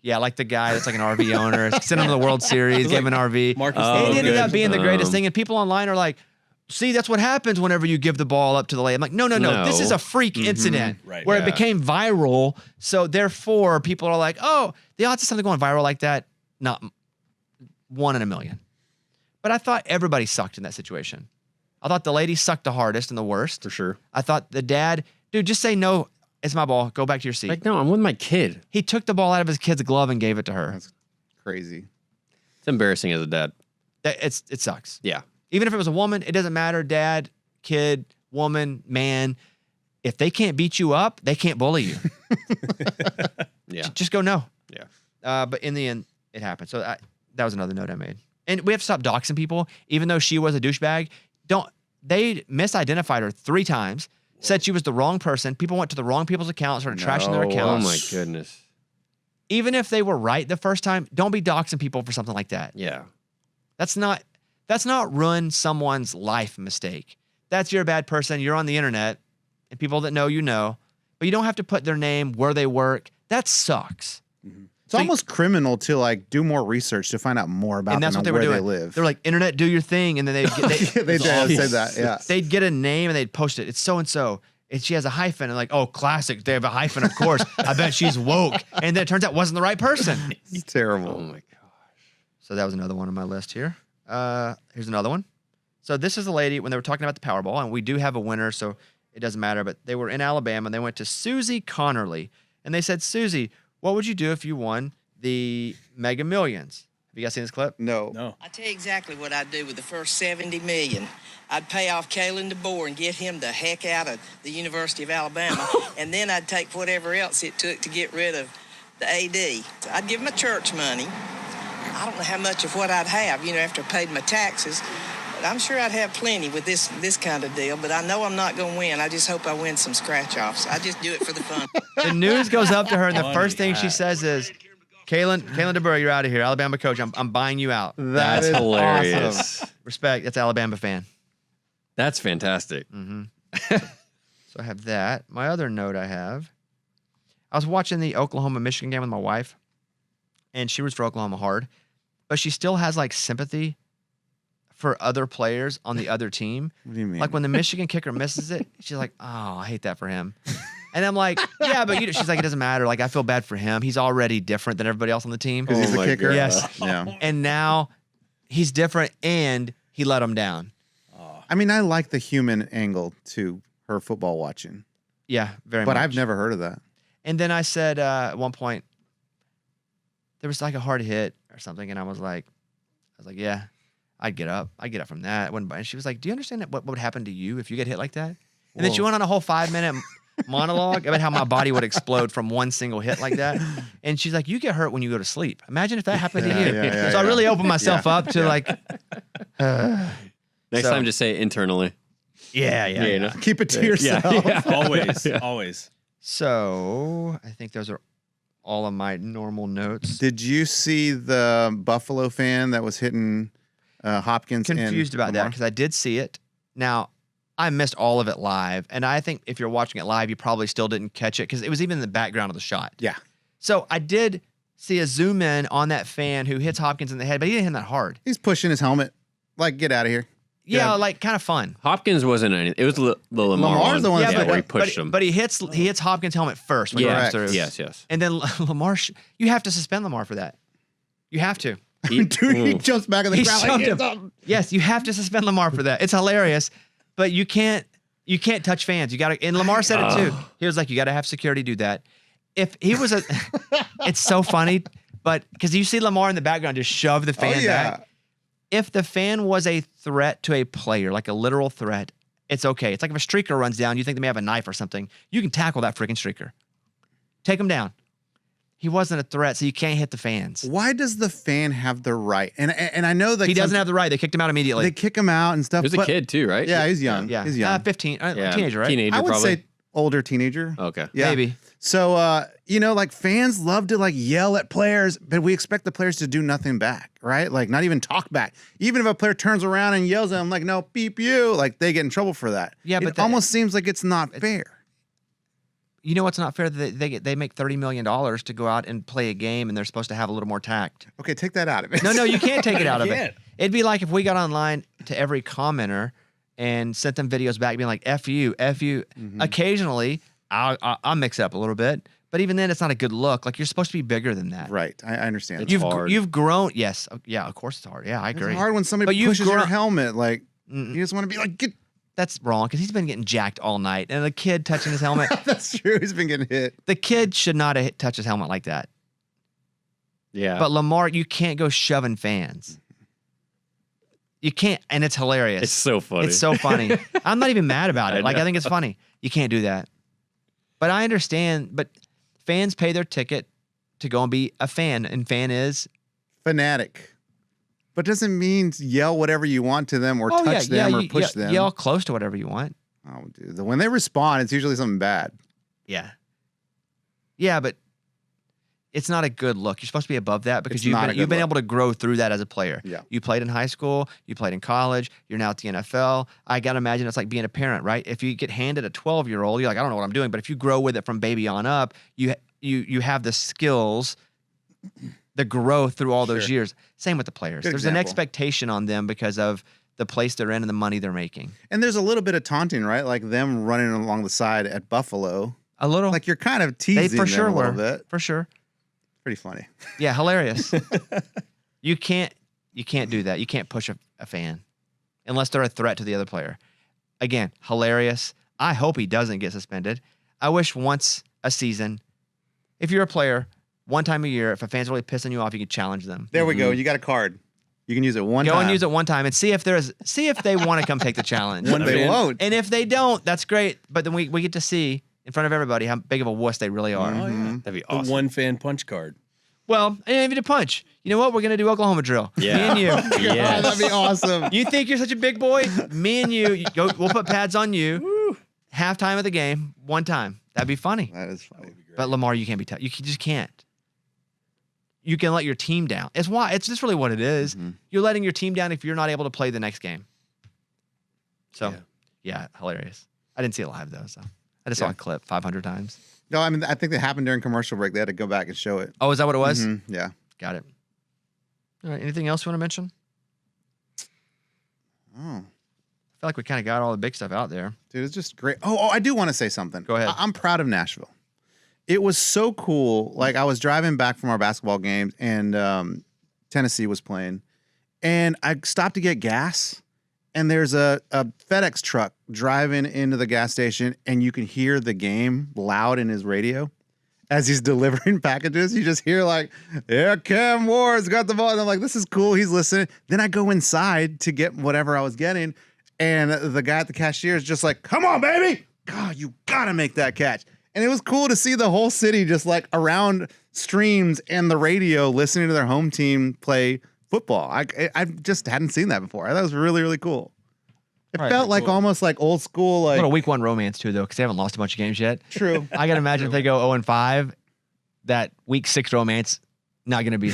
Yeah, like the guy that's like an RV owner. Sent him to the World Series, gave him an RV. Marcus Oh, It Logan. ended up being the greatest Um, thing. And people online are like, see, that's what happens whenever you give the ball up to the lane. I'm like, no. This is No. a freak incident Right. where Yeah. it became viral. So therefore, people are like, oh, the odds of something going viral like that, not 1 in a million. But I thought everybody sucked in that situation. I thought the lady sucked the hardest and the worst. For sure. I thought the dad, dude, just say no. It's my ball. Go back to your seat. Like, no, I'm with my kid. He took the ball out of his kid's glove and gave it to her. That's crazy. It's embarrassing as a dad. It sucks. Yeah. Even if it was a woman, it doesn't matter. Dad, kid, woman, man. If they can't beat you up, they can't bully you. Yeah. Just go no. Yeah. But in the end, it happened. So that was another note I made. And we have to stop doxing people, even though she was a douchebag. They misidentified her 3 times, said she was the wrong person. People went to the wrong people's accounts, started trashing their No. Oh accounts. my goodness. Even if they were right the first time, don't be doxing people for something like that. Yeah. That's not ruin someone's life mistake. That's you're a bad person. You're on the internet, and people that know you know, but you don't have to put their name, where they work. That sucks. It's almost criminal to like do more research to find out more about And that's them what they and were where doing. they live. They're like, internet, do your thing, and then they did say that. Yeah. they'd get a name and they'd post it. It's so and so. And she has a hyphen, and like, oh, classic. They have a hyphen, of course. I bet she's woke. And then it turns out it wasn't the right person. It's terrible. Oh my gosh. So that was another one on my list here. Here's another one. So this is a lady when they were talking about the Powerball, and we do have a winner, so it doesn't matter. But they were in Alabama, and they went to Susie Connerly, and they said, Susie, what would you do if you won the Mega Millions? Have you guys seen this clip? No. No. I tell you exactly what I'd do with the first 70 million. I'd pay off Kalen DeBoer and get him the heck out of the University of Alabama, and then I'd take whatever else it took to get rid of the AD. I'd give him a church money. I don't know how much of what I'd have, after I paid my taxes. But I'm sure I'd have plenty with this kind of deal, but I know I'm not going to win. I just hope I win some scratch-offs. I just do it for the fun. The news goes up to her, and the Funny. first thing she says is, Kalen DeBoer, you're out of here. Alabama coach, I'm buying you out. That's is hilarious. awesome. Respect. That's Alabama fan. That's fantastic. So I have that. My other note I was watching the Oklahoma-Michigan game with my wife, and she was for Oklahoma hard, but she still has like sympathy for other players on the other team. What do you mean? Like when the Michigan kicker misses it, she's like, oh, I hate that for him. And I'm like, yeah, but she's like, it doesn't matter. Like, I feel bad for him. He's already different than everybody else on the team. because he's Oh the my kicker. God. Yes. Yeah. And now he's different, and he let him down. I mean, I like the human angle to her football watching, Yeah, very but much. I've never heard of that. And then I said at one point, there was like a hard hit or something, and I was like, yeah, I'd get up. I'd get up from that. And she was like, do you understand what would happen to you if you get hit like that? And then she Whoa. went on a whole 5-minute monologue about how my body would explode from one single hit like that. And she's like, you get hurt when you go to sleep. Imagine if that happened to you. Yeah, So I yeah. really opened myself Yeah, up to like, Next So- time, just say it internally. yeah. you know? Keep it to yourself. Yeah. Always. Always. So I think those are all of my normal notes. Did you see the Buffalo fan that was hitting Hopkins? Confused and about that Lamar? because I did see it. Now, I missed all of it live, and I think if you're watching it live, you probably still didn't catch it because it was even in the background of the shot. Yeah. So I did see a zoom in on that fan who hits Hopkins in the head, but he didn't hit him that hard. He's pushing his helmet. Like, get out of here. Yeah, Yeah. like kind of fun. Hopkins wasn't any. It was the Lamar Lamar's one. the one yeah, that's where he like- pushed him. But he hits Hopkins' helmet first when he yeah. runs through. Yes. And then Lamar, you have to suspend Lamar for that. You have to. Dude, he jumps back in the He crowd. shoved Like, him. Yes, you have to suspend Lamar for that. It's hilarious, but you can't touch fans. You got to. And Lamar said it too. He was like, you got to have security do that. If he was it's so funny, but because you see Lamar in the background just shove the fan back. If the fan was a threat to a player, like a literal threat, it's okay. It's like if a streaker runs down, you think they may have a knife or something. You can tackle that freaking streaker. Take him down. He wasn't a threat, so you can't hit the fans. Why does the fan have the right? And I know that He doesn't have the right. They kicked him out immediately. They kick him out and stuff. He was a but- kid too, right? Yeah, he's young. yeah, he's young. 15, Yeah, teenager, right? Teenager, I would probably. say older teenager. Okay. Yeah. Maybe. So, like fans love to like yell at players, but we expect the players to do nothing back, right? Like not even talk back. Even if a player turns around and yells at them, like, no, beep you, like they get in trouble for that. Yeah, but it almost seems like it's not fair. You know what's not fair? They make $30 million to go out and play a game, and they're supposed to have a little more tact. Okay, take that out of it. No, you can't take it out of You it. can't. It'd be like if we got online to every commenter and sent them videos back being like, F you, F you. Mm-hmm. Occasionally, I'll mix up a little bit, but even then, it's not a good look. Like, you're supposed to be bigger than that. Right, I understand. It's hard. You've grown. Yes. Yeah, of course it's hard. Yeah, I agree. It's hard when somebody But you've pushes your grown- helmet. Like you just want to be like, get. That's wrong, because he's been getting jacked all night. And the kid touching his helmet, That's true. He's been getting hit. the kid should not have touched his helmet like that. Yeah. But Lamar, you can't go shoving fans. You can't, and it's hilarious. it's so funny. It's so funny. I'm not even mad about I it. Like, know. I think it's funny. You can't do that. But I understand. But fans pay their ticket to go and be a fan, and fan is Fanatic. But doesn't mean yell whatever you want to them or touch them or push them. Yell close to whatever you want. Oh, dude. When they respond, it's usually something bad. Yeah. Yeah, but it's not a good look. You're supposed to be above that because It's not a good you've been look. able to grow through that as a player. Yeah. You played in high school. You played in college. You're now at the NFL. I got to imagine it's like being a parent, right? If you get handed a 12-year-old, you're like, I don't know what I'm doing. But if you grow with it from baby on up, you have the skills, the growth through all those Sure. years. Same with the players. Good There's an example. expectation on them because of the place they're in and the money they're making. And there's a little bit of taunting, right? Like them running along the side at Buffalo. A little. Like you're kind of They teasing for them sure a little were. bit. For sure. Pretty funny. Yeah, hilarious. You can't do that. You can't push a fan unless they're a threat to the other player. Again, hilarious. I hope he doesn't get suspended. I wish once a season, if you're a player, one time a year, if a fan's really pissing you off, you can challenge them. There we go. You got a card. You can use it one Go time. and use it one time and see if they want to come take the challenge. They won't. And if they don't, that's great. But then we get to see in front of everybody how big of a wuss they really are. Oh, yeah. That'd be The awesome. one fan punch card. Well, and even a punch. You know what? We're gonna do Oklahoma drill. Yeah. Me and you. Yes. That'd be awesome. You think you're such a big boy? Me and you go. We'll put pads on you. Halftime of the game, one time. That'd be funny. That is funny. But Lamar, you can't be touched. You just can't. You can let your team down. It's why. It's just really what it is. You're letting your team down if you're not able to play the next game. So, yeah, hilarious. I didn't see it live though, so I just saw Yeah. a clip 500 times. No, I mean, I think that happened during commercial break. They had to go back and show it. Oh, is that what it was? Mhm, yeah. Got it. All right. Anything else you want to mention? Oh, I feel like we kind of got all the big stuff out there. dude, it's just great. Oh, I do want to say something. Go ahead. I'm proud of Nashville. It was so cool. Like I was driving back from our basketball games and Tennessee was playing, and I stopped to get gas. And there's a FedEx truck driving into the gas station, and you can hear the game loud in his radio as he's delivering packages. You just hear like, "Yeah, Cam Ward's got the ball," and I'm like, "This is cool." He's listening. Then I go inside to get whatever I was getting, and the guy at the cashier is just like, "Come on, baby! God, you gotta make that catch." And it was cool to see the whole city just like around streams and the radio listening to their home team play football. I just hadn't seen that before. I thought it was really, really cool. It Right, felt like almost like old school, A like little week one romance too, though, because they haven't lost a bunch of games yet. true. I can imagine if they go 0-5, that week 6 romance not going to be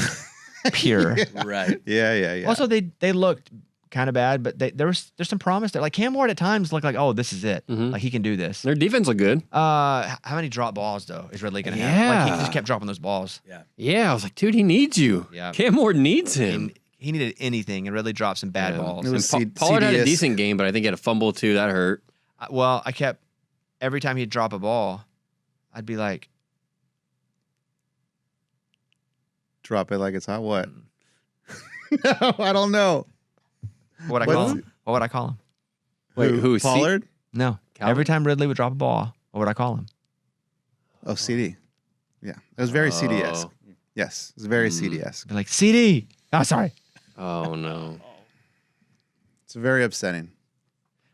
pure. Right. Yeah. Also, they looked kind of bad, but there's some promise there. Like Cam Ward at times looked like, oh, this is it. Like he can do this. Their defense look good. How many drop balls though is Ridley going to have? Like he Yeah. just kept dropping those balls. Yeah, I was like, dude, he needs you. Yeah. Cam Ward needs him. And he needed anything, and Ridley dropped some bad Yeah. balls. It was And Pollard had a CDS. decent game, but I think he had a fumble too. That hurt. Well, I kept every time he'd drop a ball, I'd be like, Drop it like it's hot. What? No, I don't know. what would I call him? What would I call him? Wait, who? Pollard? No. Calvin? Every time Ridley would drop a ball, what would I call him? Oh, CD. Yeah, it was very CD-esque. Oh. Yes, it was very CD-esque. Be like, CD. Oh, sorry. Oh no. It's very upsetting.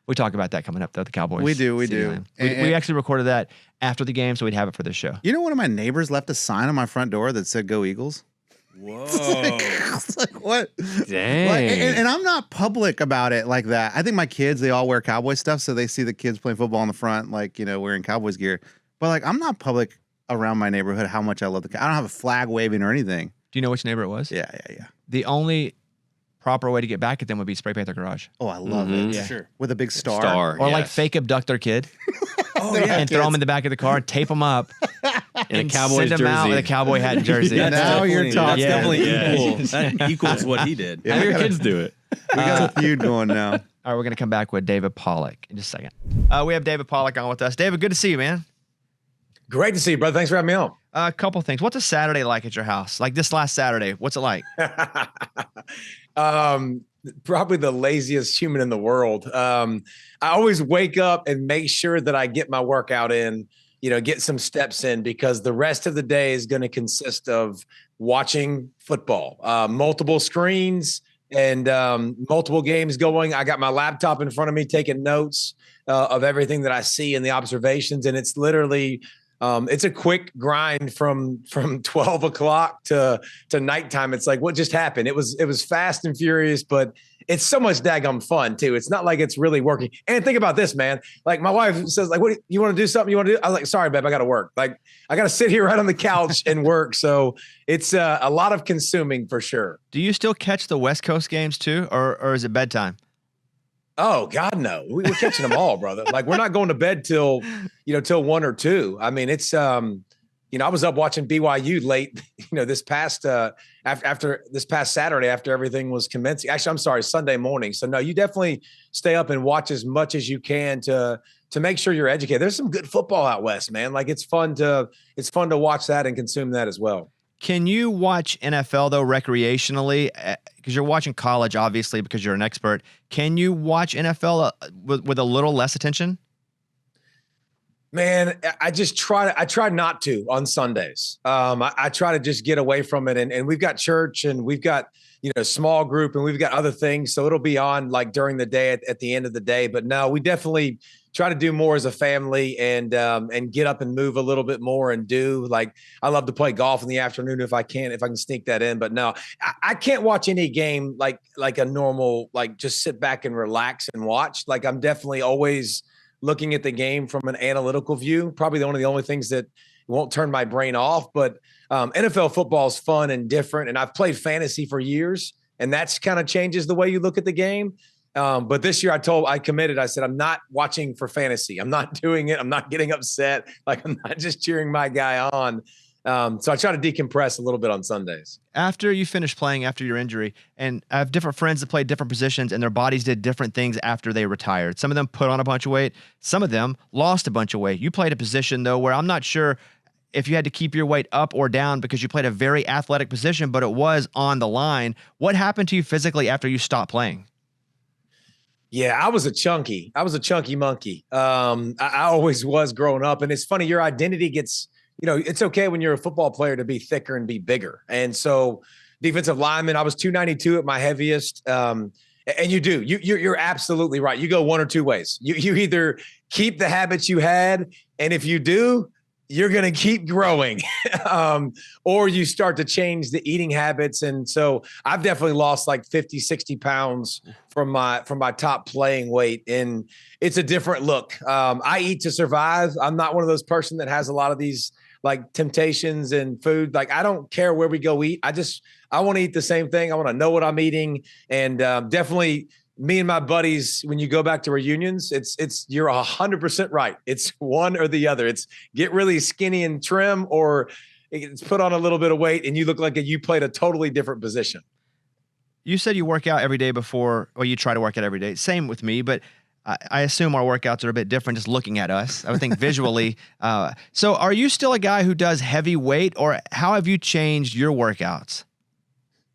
We talk about that coming up, though, the Cowboys. We do. season. We actually recorded that after the game, so we'd have it for this show. You know, one of my neighbors left a sign on my front door that said "Go Eagles." Whoa. It's like, what? Dang. Like, and I'm not public about it like that. I think my kids, they all wear Cowboy stuff, so they see the kids playing football in the front, like, you know, wearing Cowboys gear. But like, I'm not public around my neighborhood how much I love I don't have a flag waving or anything. Do you know which neighbor it was? Yeah. The only proper way to get back at them would be Spray Paint Their Garage. Oh, I love Mhm. it. For sure. With a big star. Or like yes. fake abduct their kid Oh, and throw them in the back of the car, tape them up, In a and Cowboys send them out with a jersey. cowboy hat and jersey. Yeah, now you're talking. That's definitely Yeah. equal. That equals what he did. Yeah, Have we your gotta- kids do it. We got a feud going now. All right, we're going to come back with David Pollack in just a second. We have David Pollack on with us. David, good to see you, man. Great to see you, brother. Thanks for having me on. A couple things. What's a Saturday like at your house? Like this last Saturday, what's it like? Probably the laziest human in the world. I always wake up and make sure that I get my workout in, get some steps in, because the rest of the day is going to consist of watching football, multiple screens and multiple games going. I got my laptop in front of me taking notes of everything that I see and the observations. And it's literally it's a quick grind from 12 o'clock to nighttime. It's like, what just happened? It was fast and furious, but it's so much daggum fun too. It's not like it's really working. And think about this, man. Like my wife says, like, what, you want to do something you want to do? I was like, sorry, babe, I got to work. Like I got to sit here right on the couch and work. So it's a lot of consuming for sure. Do you still catch the West Coast games too, or is it bedtime? Oh God, no. We're catching them all, brother. Like we're not going to bed till 1 or 2. I mean, it's I was up watching BYU late, this past after this past Saturday after everything was commencing. Actually, I'm sorry, Sunday morning. So no, you definitely stay up and watch as much as you can to make sure you're educated. There's some good football out west, man. Like it's fun to watch that and consume that as well. Can you watch NFL though recreationally? Because you're watching college, obviously, because you're an expert. Can you watch NFL with a little less attention? Man, I try not to on Sundays. I try to just get away from it. And we've got church and we've got, small group and we've got other things. So it'll be on like during the day at the end of the day. But no, we definitely try to do more as a family and get up and move a little bit more and do, like, I love to play golf in the afternoon if I can sneak that in. But no, I can't watch any game like a normal, like just sit back and relax and watch. Like I'm definitely always looking at the game from an analytical view, probably one of the only things that won't turn my brain off. But NFL football is fun and different. And I've played fantasy for years, and that's kind of changes the way you look at the game. But this year I committed, I said, I'm not watching for fantasy. I'm not doing it. I'm not getting upset. Like I'm not just cheering my guy on. So I try to decompress a little bit on Sundays. After you finish playing after your injury, and I have different friends that played different positions and their bodies did different things after they retired. Some of them put on a bunch of weight. Some of them lost a bunch of weight. You played a position though, where I'm not sure if you had to keep your weight up or down because you played a very athletic position, but it was on the line. What happened to you physically after you stopped playing? Yeah, I was a chunky monkey. I always was growing up. And it's funny, your identity gets, it's okay when you're a football player to be thicker and be bigger. And so defensive lineman, I was 292 at my heaviest. And you're absolutely right. You go one or two ways. You either keep the habits you had, and if you do, you're going to keep growing, or you start to change the eating habits. And so I've definitely lost like 50, 60 pounds from my top playing weight. And it's a different look. I eat to survive. I'm not one of those person that has a lot of these like temptations and food. Like I don't care where we go eat. I want to eat the same thing. I want to know what I'm eating. And definitely me and my buddies, when you go back to reunions, you're 100% right. It's one or the other. It's get really skinny and trim, or it's put on a little bit of weight and you look like you played a totally different position. You said you work out every day before, or you try to work out every day. Same with me, but I assume our workouts are a bit different just looking at us. I would think visually. So are you still a guy who does heavy weight, or how have you changed your workouts?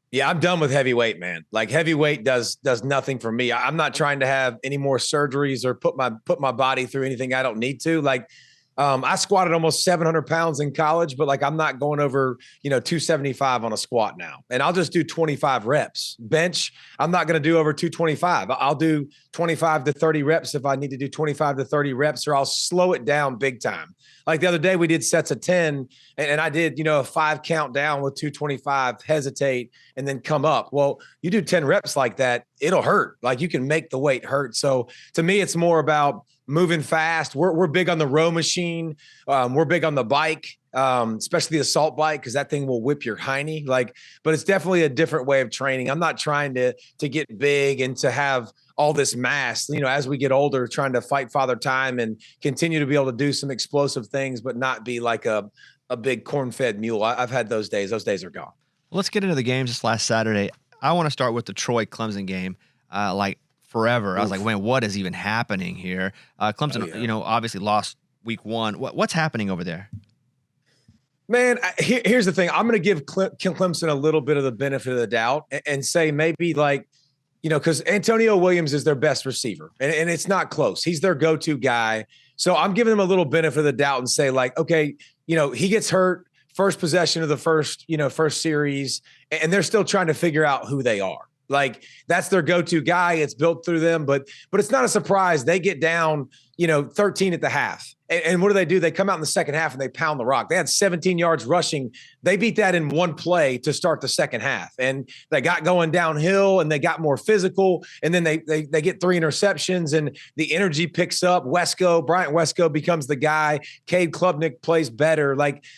Yeah, I'm done with heavyweight, man. Like heavyweight does nothing for me. I'm not trying to have any more surgeries or put my body through anything I don't need to. Like I squatted almost 700 pounds in college, but like I'm not going over, 275 on a squat now. And I'll just do 25 reps. Bench, I'm not going to do over 225. I'll do 25 to 30 reps if I need to do 25 to 30 reps, or I'll slow it down big time. Like the other day, we did sets of 10, and I did, a 5 count down with 225, hesitate, and then come up. Well, you do 10 reps like that, it'll hurt. Like you can make the weight hurt. So to me, it's more about moving fast. We're big on the row machine. We're big on the bike, especially the assault bike, because that thing will whip your hiney. But it's definitely a different way of training. I'm not trying to get big and to have all this mass. As we get older, trying to fight Father Time and continue to be able to do some explosive things, but not be like a big corn-fed mule. I've had those days. Those days are gone. Let's get into the games this last Saturday. I want to start with the Troy-Clemson game. Forever. I was like, man, what is even happening here? Clemson, obviously lost week 1. What's happening over there? Man, here's the thing. I'm going to give Clemson a little bit of the benefit of the doubt and say maybe because Antonio Williams is their best receiver, and it's not close. He's their go-to guy. So I'm giving them a little benefit of the doubt and say okay, he gets hurt first possession of the first series, and they're still trying to figure out who they are. That's their go-to guy. It's built through them, but it's not a surprise. They get down, 13 at the half. And what do? They come out in the second half and they pound the rock. They had 17 yards rushing. They beat that in one play to start the second half. And they got going downhill and they got more physical. And then they get 3 interceptions and the energy picks up. Bryant Wesco becomes the guy. Cade Klubnik plays better.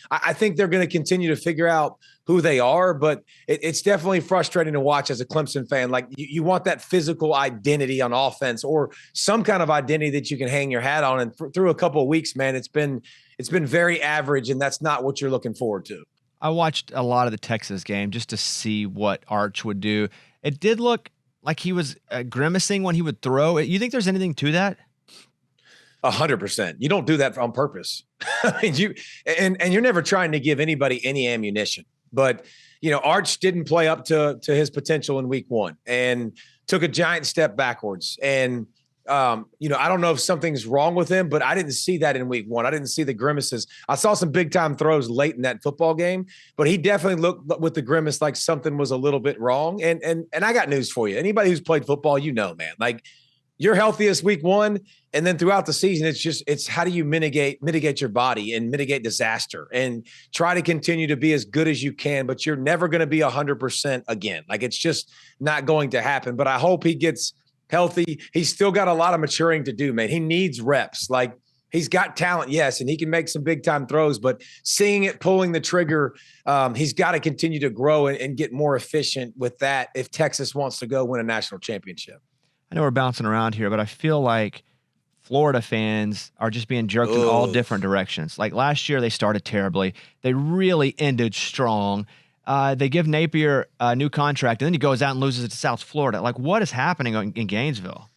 I think they're going to continue to figure out who they are, but it's definitely frustrating to watch as a Clemson fan. You want that physical identity on offense or some kind of identity that you can hang your hat on. And through a couple of weeks, man, it's been very average, and that's not what you're looking forward to. I watched a lot of the Texas game just to see what Arch would do. It did look like he was grimacing when he would throw. You think there's anything to that? 100%. You don't do that on purpose. And you're never trying to give anybody any ammunition. But, Arch didn't play up to his potential in week 1 and took a giant step backwards. And, I don't know if something's wrong with him, but I didn't see that in week 1. I didn't see the grimaces. I saw some big time throws late in that football game, but he definitely looked with the grimace like something was a little bit wrong. And I got news for you. Anybody who's played football, man, you're healthiest week 1, and then throughout the season, it's how do you mitigate your body and mitigate disaster and try to continue to be as good as you can, but you're never going to be 100% again. It's just not going to happen. But I hope he gets healthy. He's still got a lot of maturing to do, man. He needs reps. He's got talent, yes, and he can make some big time throws, but seeing it, pulling the trigger, he's got to continue to grow and get more efficient with that if Texas wants to go win a national championship. I know we're bouncing around here, but I feel like Florida fans are just being jerked in all different directions. Last year, they started terribly. They really ended strong. They give Napier a new contract, and then he goes out and loses it to South Florida. What is happening in Gainesville?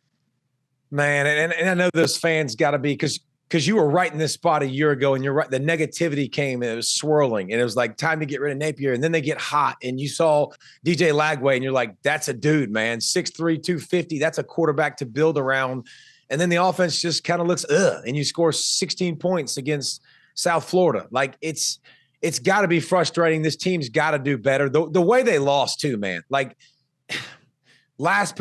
Man, and I know those fans got to be because you were right in this spot a year ago, and you're right. The negativity came, and it was swirling, and it was time to get rid of Napier, and then they get hot, and you saw DJ Lagway, and you're like, that's a dude, man, 6'3", 250. That's a quarterback to build around. And then the offense just kind of looks, and you score 16 points against South Florida. It's got to be frustrating. This team's got to do better. The way they lost too, man. First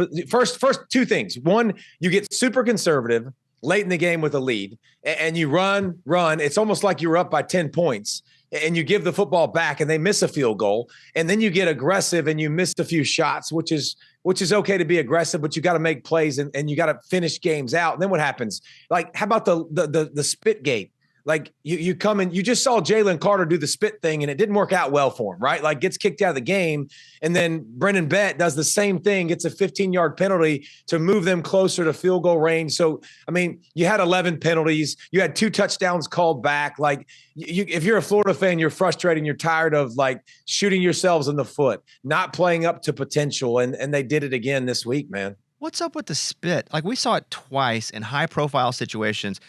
2 things. One, you get super conservative late in the game with a lead, and you run. It's almost like you were up by 10 points, and you give the football back, and they miss a field goal, and then you get aggressive and you missed a few shots, which is okay to be aggressive, but you got to make plays and you got to finish games out. And then what happens? How about the spit gate? You come in, you just saw Jalen Carter do the spit thing, and it didn't work out well for him, right? Gets kicked out of the game, and then Brendan Bett does the same thing, gets a 15-yard penalty to move them closer to field goal range. So, you had 11 penalties, you had 2 touchdowns called back. If you're a Florida fan, you're frustrated, and you're tired of shooting yourselves in the foot, not playing up to potential, and they did it again this week, man. What's up with the spit? We saw it twice in high-profile situations.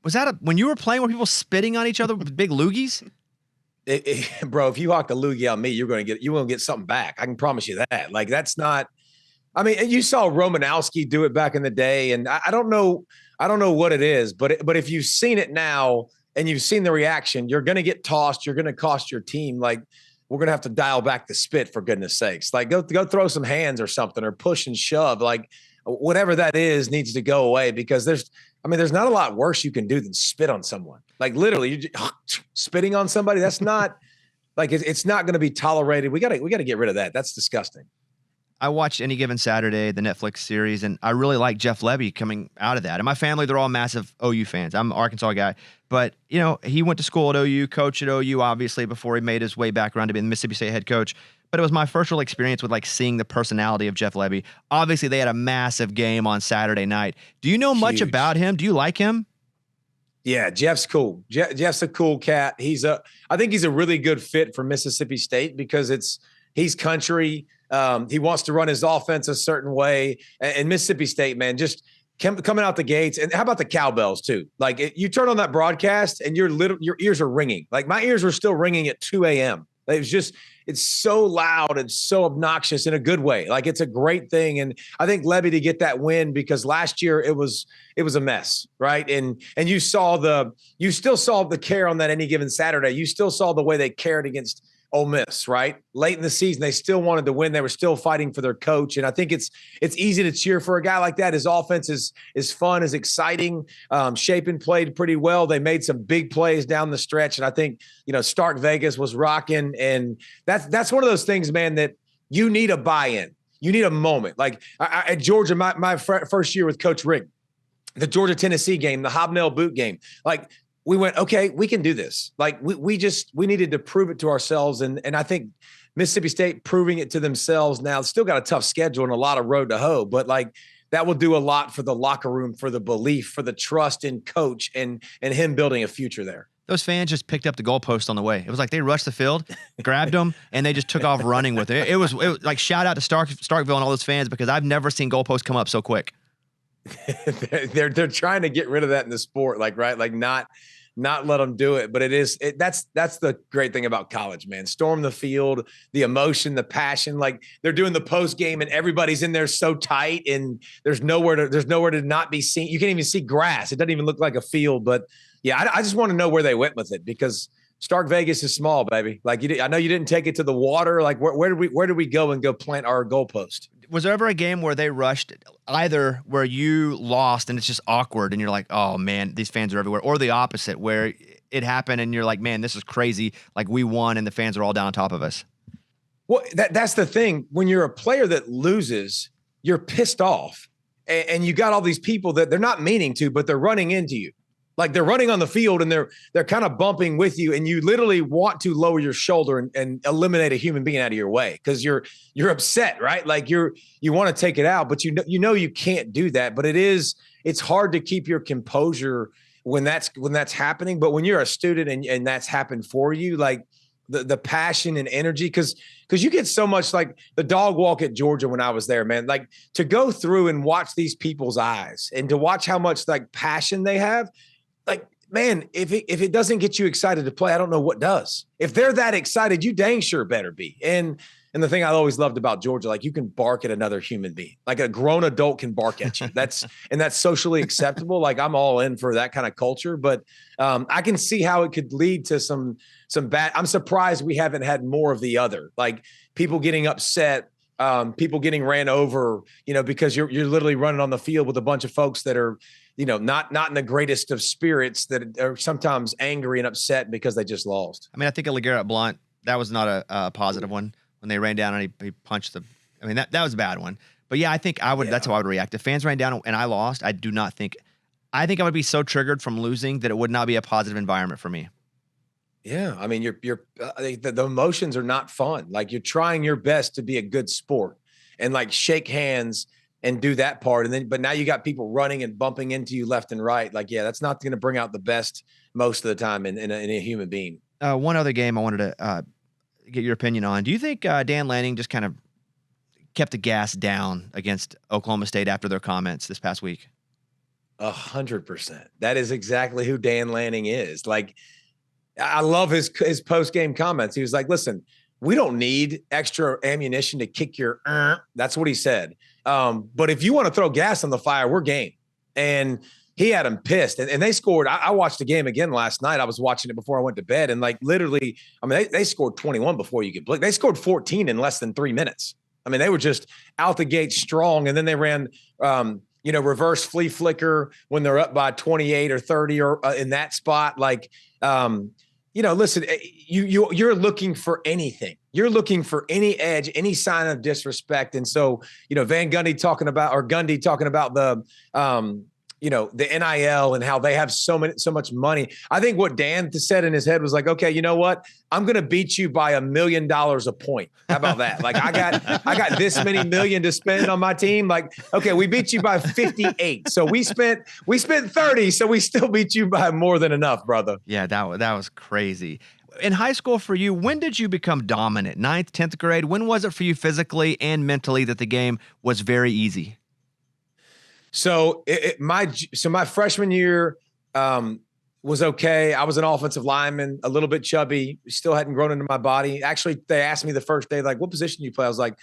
Was that when you were playing, were people spitting on each other with big loogies? Bro, if you hawk a loogie on me, you won't get something back. I can promise you that. That's not I mean, you saw Romanowski do it back in the day, and I don't know what it is, but if you've seen it now and you've seen the reaction, you're going to get tossed. You're going to cost your team. Like, we're going to have to dial back the spit, for goodness sakes. Like, go throw some hands or something, or push and shove. Like, whatever that is needs to go away, because there's not a lot worse you can do than spit on someone. Like, literally, you spitting on somebody. That's not like, it's not going to be tolerated. We got to get rid of that. That's disgusting. I watched Any Given Saturday, the Netflix series, and I really like Jeff Lebby coming out of that. And my family, they're all massive OU fans. I'm an Arkansas guy. But, you know, he went to school at OU, coached at OU, obviously, before he made his way back around to being the Mississippi State head coach. But it was my first real experience with, like, seeing the personality of Jeff Lebby. Obviously, they had a massive game on Saturday night. Do you know much about him? Do you like him? Yeah, Jeff's cool. Jeff's a cool cat. I think he's a really good fit for Mississippi State, because he's country. He wants to run his offense a certain way. And Mississippi State, man, just coming out the gates. And how about the cowbells too? Like, you turn on that broadcast and your ears are ringing. Like, my ears were still ringing at 2 a.m. It's so loud and so obnoxious in a good way. Like, it's a great thing. And I think Lebby to get that win, because last year it was a mess, right? And you still saw the care on that Any Given Saturday. You still saw the way they cared against Ole Miss, right? Late in the season, they still wanted to win. They were still fighting for their coach. And I think it's easy to cheer for a guy like that. His offense is fun, is exciting. Shapen played pretty well. They made some big plays down the stretch. And I think, Stark Vegas was rocking. And that's one of those things, man, that you need a buy-in. You need a moment. Like, at Georgia, my first year with Coach Rick, the Georgia-Tennessee game, the hobnail boot game, like, we went, okay, we can do this. Like, we needed to prove it to ourselves. And I think Mississippi State proving it to themselves now, still got a tough schedule and a lot of road to hoe, but like, that will do a lot for the locker room, for the belief, for the trust in coach and him building a future there. Those fans just picked up the goalpost on the way. It was like they rushed the field, grabbed them, and they just took off running with it. It was like, shout out to Starkville and all those fans, because I've never seen goalposts come up so quick. they're trying to get rid of that in the sport, like, right? Like, not let them do it. But that's the great thing about college, man. Storm the field, the emotion, the passion. Like, they're doing the post game and everybody's in there so tight, and there's nowhere to not be seen. You can't even see grass. It doesn't even look like a field. But yeah, I just want to know where they went with it, because Stark Vegas is small, baby. Like, I know you didn't take it to the water. Like, where did we go and go plant our goalpost? Was there ever a game where they rushed, either where you lost and it's just awkward and you're like, oh man, these fans are everywhere, or the opposite, where it happened and you're like, man, this is crazy, like, we won and the fans are all down on top of us? Well, that's the thing. When you're a player that loses, you're pissed off, and you got all these people that they're not meaning to, but they're running into you. Like, they're running on the field and they're kind of bumping with you, and you literally want to lower your shoulder and eliminate a human being out of your way, because you're upset, right? Like, you want to take it out, but you know you can't do that. But it's hard to keep your composure when that's happening. But when you're a student and that's happened for you, like, the passion and energy, because you get so much, like the dog walk at Georgia when I was there, man. Like, to go through and watch these people's eyes and to watch how much, like, passion they have. Like, man, if it doesn't get you excited to play, I don't know what does. If they're that excited, you dang sure better be. And the thing I always loved about Georgia, like, you can bark at another human being. Like, a grown adult can bark at you. That's socially acceptable. Like, I'm all in for that kind of culture, but I can see how it could lead to some bad. I'm surprised we haven't had more of the other, like, people getting upset, people getting ran over, because you're literally running on the field with a bunch of folks that are, not in the greatest of spirits, that are sometimes angry and upset because they just lost. I mean, I think at LeGarrette Blount, that was not a positive one, when they ran down and he punched the. I mean, that was a bad one. But yeah, I think I would. Yeah. That's how I would react if fans ran down and I lost. I think I would be so triggered from losing that it would not be a positive environment for me. Yeah, I mean, the emotions are not fun. Like, you're trying your best to be a good sport and, like, shake hands and do that part. But now you got people running and bumping into you left and right. Like, yeah, that's not going to bring out the best most of the time in a human being. One other game I wanted to get your opinion on. Do you think Dan Lanning just kind of kept the gas down against Oklahoma State after their comments this past week? 100%. That is exactly who Dan Lanning is. Like, I love his post-game comments. He was like, listen, we don't need extra ammunition to kick your. That's what he said. But if you want to throw gas on the fire, we're game. And he had them pissed. And they scored. I watched the game again last night. I was watching it before I went to bed. And like literally, I mean, they scored 21 before you could blink. They scored 14 in less than 3 minutes. I mean, they were just out the gate strong. And then they ran, reverse flea flicker when they're up by 28 or 30 or in that spot. Like, listen, you're looking for anything. You're looking for any edge, any sign of disrespect. And so, Gundy talking about the, the NIL and how they have so much money. I think what Dan said in his head was like, okay, you know what? I'm going to beat you by $1 million a point. How about that? Like I got this many million to spend on my team. Like, okay, we beat you by 58. So we spent 30. So we still beat you by more than enough, brother. Yeah, that was crazy. In high school for you, when did you become dominant? 9th, 10th grade? When was it for you physically and mentally that the game was very easy? So my freshman year was okay. I was an offensive lineman, a little bit chubby, still hadn't grown into my body. Actually, they asked me the first day, like, what position do you play? I was like,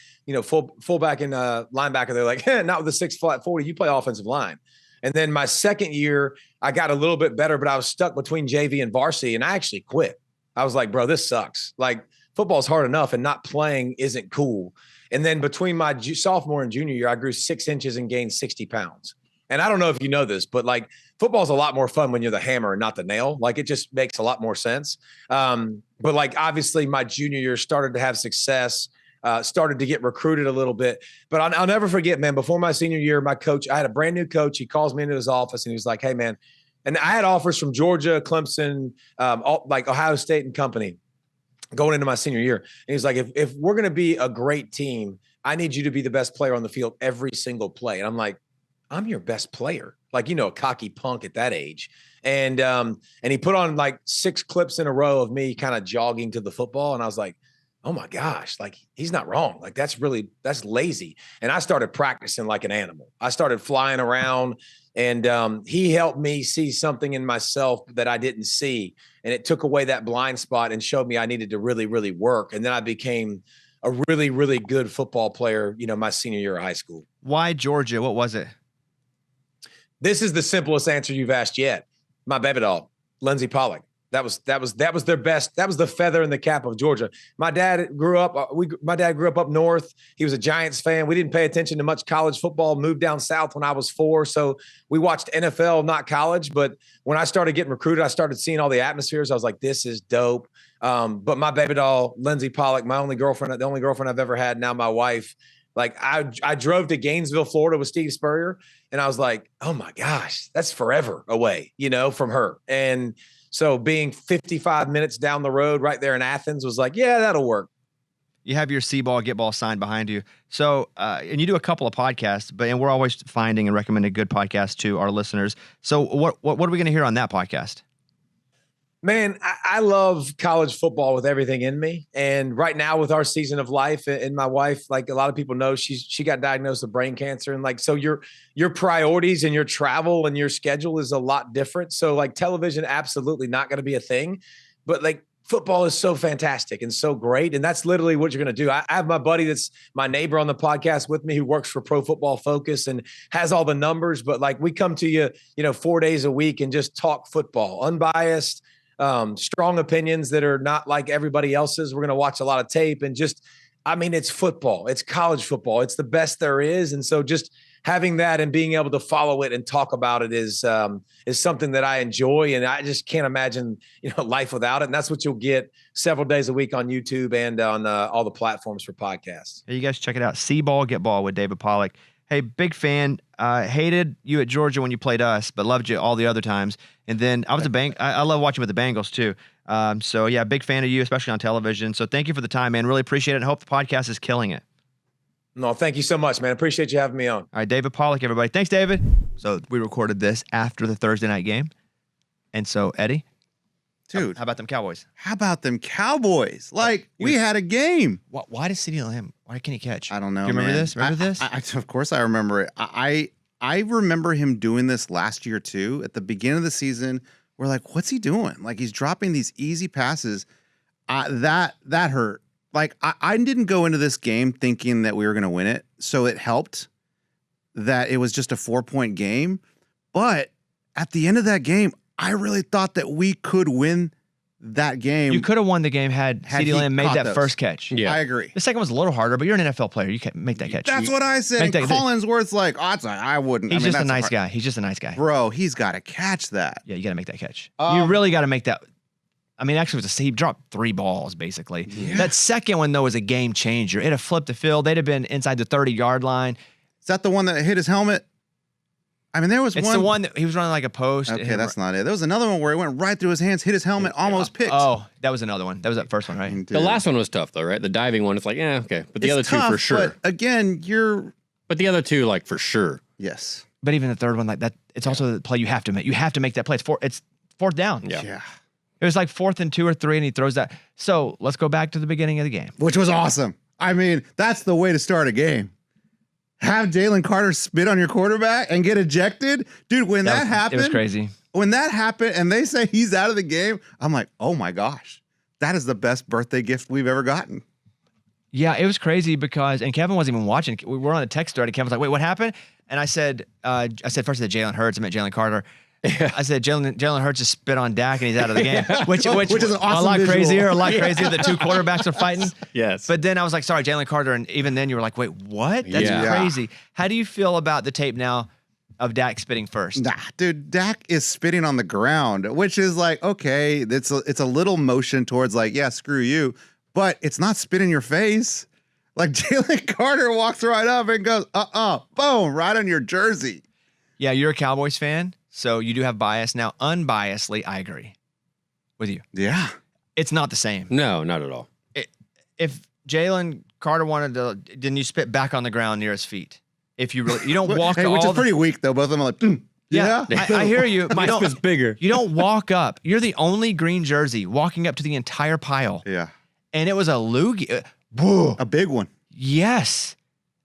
fullback and linebacker. They're like, not with the 6 flat 40, you play offensive line. And then my second year, I got a little bit better, but I was stuck between JV and varsity, and I actually quit. I was like, bro, this sucks. Like, football's hard enough, and not playing isn't cool. And then between my sophomore and junior year, I grew 6 inches and gained 60 pounds. And I don't know if you know this, but like football's a lot more fun when you're the hammer and not the nail. Like it just makes a lot more sense. But like obviously my junior year started to have success, started to get recruited a little bit. But I'll never forget, man, before my senior year, my coach, I had a brand new coach. He calls me into his office and he was like, hey, man. And I had offers from Georgia, Clemson, like Ohio State and company going into my senior year. And he's like, if we're going to be a great team, I need you to be the best player on the field every single play. And I'm like, I'm your best player. Like, a cocky punk at that age. And he put on like 6 clips in a row of me kind of jogging to the football. And I was like, oh my gosh, like he's not wrong. Like that's lazy. And I started practicing like an animal. I started flying around and he helped me see something in myself that I didn't see. And it took away that blind spot and showed me I needed to really, really work. And then I became a really, really good football player, my senior year of high school. Why Georgia? What was it? This is the simplest answer you've asked yet. My baby doll, Lindsey Pollack. That was their best. That was the feather in the cap of Georgia. My dad grew up up north. He was a Giants fan. We didn't pay attention to much college football. Moved down south when I was 4, so we watched NFL, not college. But when I started getting recruited, I started seeing all the atmospheres. I was like, this is dope. But my baby doll, Lindsey Pollack, the only girlfriend I've ever had, now my wife. Like I drove to Gainesville, Florida with Steve Spurrier, and I was like, oh my gosh, that's forever away, from her. And so being 55 minutes down the road right there in Athens was like, yeah, that'll work. You have your C-ball, get ball sign behind you. So, and you do a couple of podcasts, and we're always finding and recommending good podcasts to our listeners. So what are we going to hear on that podcast? Man, I love college football with everything in me. And right now with our season of life and my wife, like a lot of people know, she got diagnosed with brain cancer. And like, so your priorities and your travel and your schedule is a lot different. So like television, absolutely not going to be a thing, but like football is so fantastic and so great. And that's literally what you're going to do. I have my buddy that's my neighbor on the podcast with me who works for Pro Football Focus and has all the numbers, but like we come to you, 4 days a week and just talk football, unbiased, strong opinions that are not like everybody else's. We're going to watch a lot of tape and it's football. It's college football. It's the best there is. And so just having that and being able to follow it and talk about it is something that I enjoy. And I just can't imagine, life without it. And that's what you'll get several days a week on YouTube and on all the platforms for podcasts. Hey, you guys check it out. C-ball, get ball with David Pollack. Hey, big fan. Hated you at Georgia when you played us, but loved you all the other times. And then I was I love watching with the Bengals too. So yeah, big fan of you, especially on television. So thank you for the time, man. Really appreciate it. And hope the podcast is killing it. No, thank you so much, man. Appreciate you having me on. All right, David Pollack, everybody. Thanks, David. So we recorded this after the Thursday night game. And so, Eddie, dude, how about them Cowboys? How about them Cowboys? Like we had a game. Why does CeeDee Lamb? Why can't he catch? I don't know. Do you remember man. this? Remember this? Of course, I remember it. I remember him doing this last year too. At the beginning of the season, we're like, "What's he doing?" Like he's dropping these easy passes. That hurt. like I didn't go into this game thinking that we were going to win it. So it helped that it was just a 4-point game. But at the end of that game, I really thought that we could win that game. You could have won the game had CeeDee he Lamb made caught that those. first catch. Yeah. I agree. The second was a little harder, but you're an NFL player. You can't make that catch. That's what I said. Make And that- Collinsworth's like, I wouldn't. He's I mean, just a that's nice hard- guy. He's just a nice guy. Bro, he's got to catch that. Yeah, you got to make that catch. You really got to make that. I mean, actually, he dropped 3 balls, basically. That second one, though, was a game changer. It'd have flipped the field. They'd have been inside the 30-yard line. Is that the one that hit his helmet? I mean, there was It's one. the one that he was running like a post. Okay, that's not it. There was another one where it went right through his hands, hit his helmet, almost picked. Oh, that was another one. That was that first one, right? Dude. The last one was tough though, right? The diving one, it's like, yeah, okay. But the It's other two tough, for sure. But again, But the other two, like for sure. yes. But even the third one, like that, it's also the play you have to make. You have to make that play. It's fourth down. Yeah. It was like 4th and 2 or 3, and he throws that. So let's go back to the beginning of the game. Which was awesome. I mean, that's the way to start a game. Have Jalen Carter spit on your quarterback and get ejected. Dude, when that happened, It was crazy. when that happened and they say he's out of the game, I'm like, oh my gosh, that is the best birthday gift we've ever gotten. Yeah, it was crazy because, and Kevin wasn't even watching. We were on a text thread, and Kevin was like, "Wait, what happened?" And I said first I said Jalen Hurts. I meant Jalen Carter. I said Jalen Hurts just spit on Dak and he's out of the game, which is an awesome a lot visual. crazier, crazier that 2 quarterbacks are fighting. Yes. But then I was like, sorry, Jalen Carter, and even then you were like, wait, what? That's Yeah. crazy. How do you feel about the tape now of Dak spitting first? Nah, dude, Dak is spitting on the ground, which is like, okay, it's a little motion towards like, yeah, screw you, but it's not spit in your face. Like Jalen Carter walks right up and goes, boom, right on your jersey. Yeah, you're a Cowboys fan, so you do have bias. Now, unbiasedly, I agree with you. Yeah. It's not the same. No, not at all. If Jalen Carter wanted to, then you spit back on the ground near his feet. If you really, you don't walk Hey, which all is pretty weak though. Both of them are like, Yeah, I hear you. My spit's bigger. You don't walk up. You're the only green jersey walking up to the entire pile, yeah, and it was a loogie. Whoa. a big one. Yes,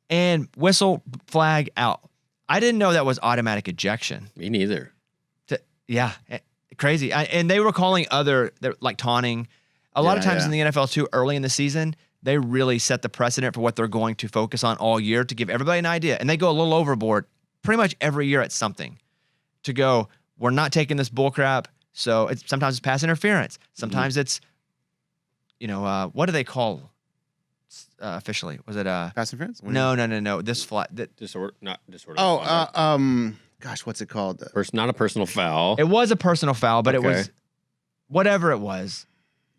and whistle flag out. I didn't know that was automatic ejection. Me neither. Yeah, crazy. And they were calling like taunting. A lot of times in the NFL too, early in the season, they really set the precedent for what they're going to focus on all year to give everybody an idea. And they go a little overboard pretty much every year at something to go, we're not taking this bull crap. So sometimes it's pass interference. Sometimes it's, what do they call officially? Was it Pass interference? No. This flat. Disorder, not disorder. Gosh, what's it called? Not a personal foul. It was a personal foul, but it Okay. was whatever it was.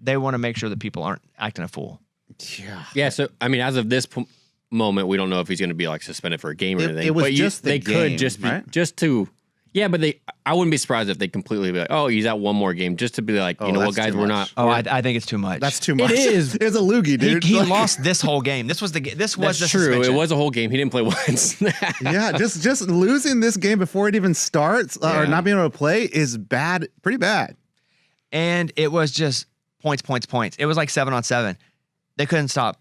They want to make sure that people aren't acting a fool. Yeah. Yeah, so I mean, as of this moment, we don't know if he's going to be like suspended for a game or It- anything. it was but just the they game, could just be right? just to, yeah. But I wouldn't be surprised if they completely be like, oh, he's out one more game, just to be like, Oh, you know what, that's guys, too we're much. not. Oh, I think it's too much. That's too much. is. It's a loogie, dude. He Like- lost this whole game. This was the That's the true. suspension. It was a whole game. He didn't play once. Yeah, just losing this game before it even starts or Yeah. not being able to play is bad, pretty bad. And it was just points. It was like 7-on-7. They couldn't stop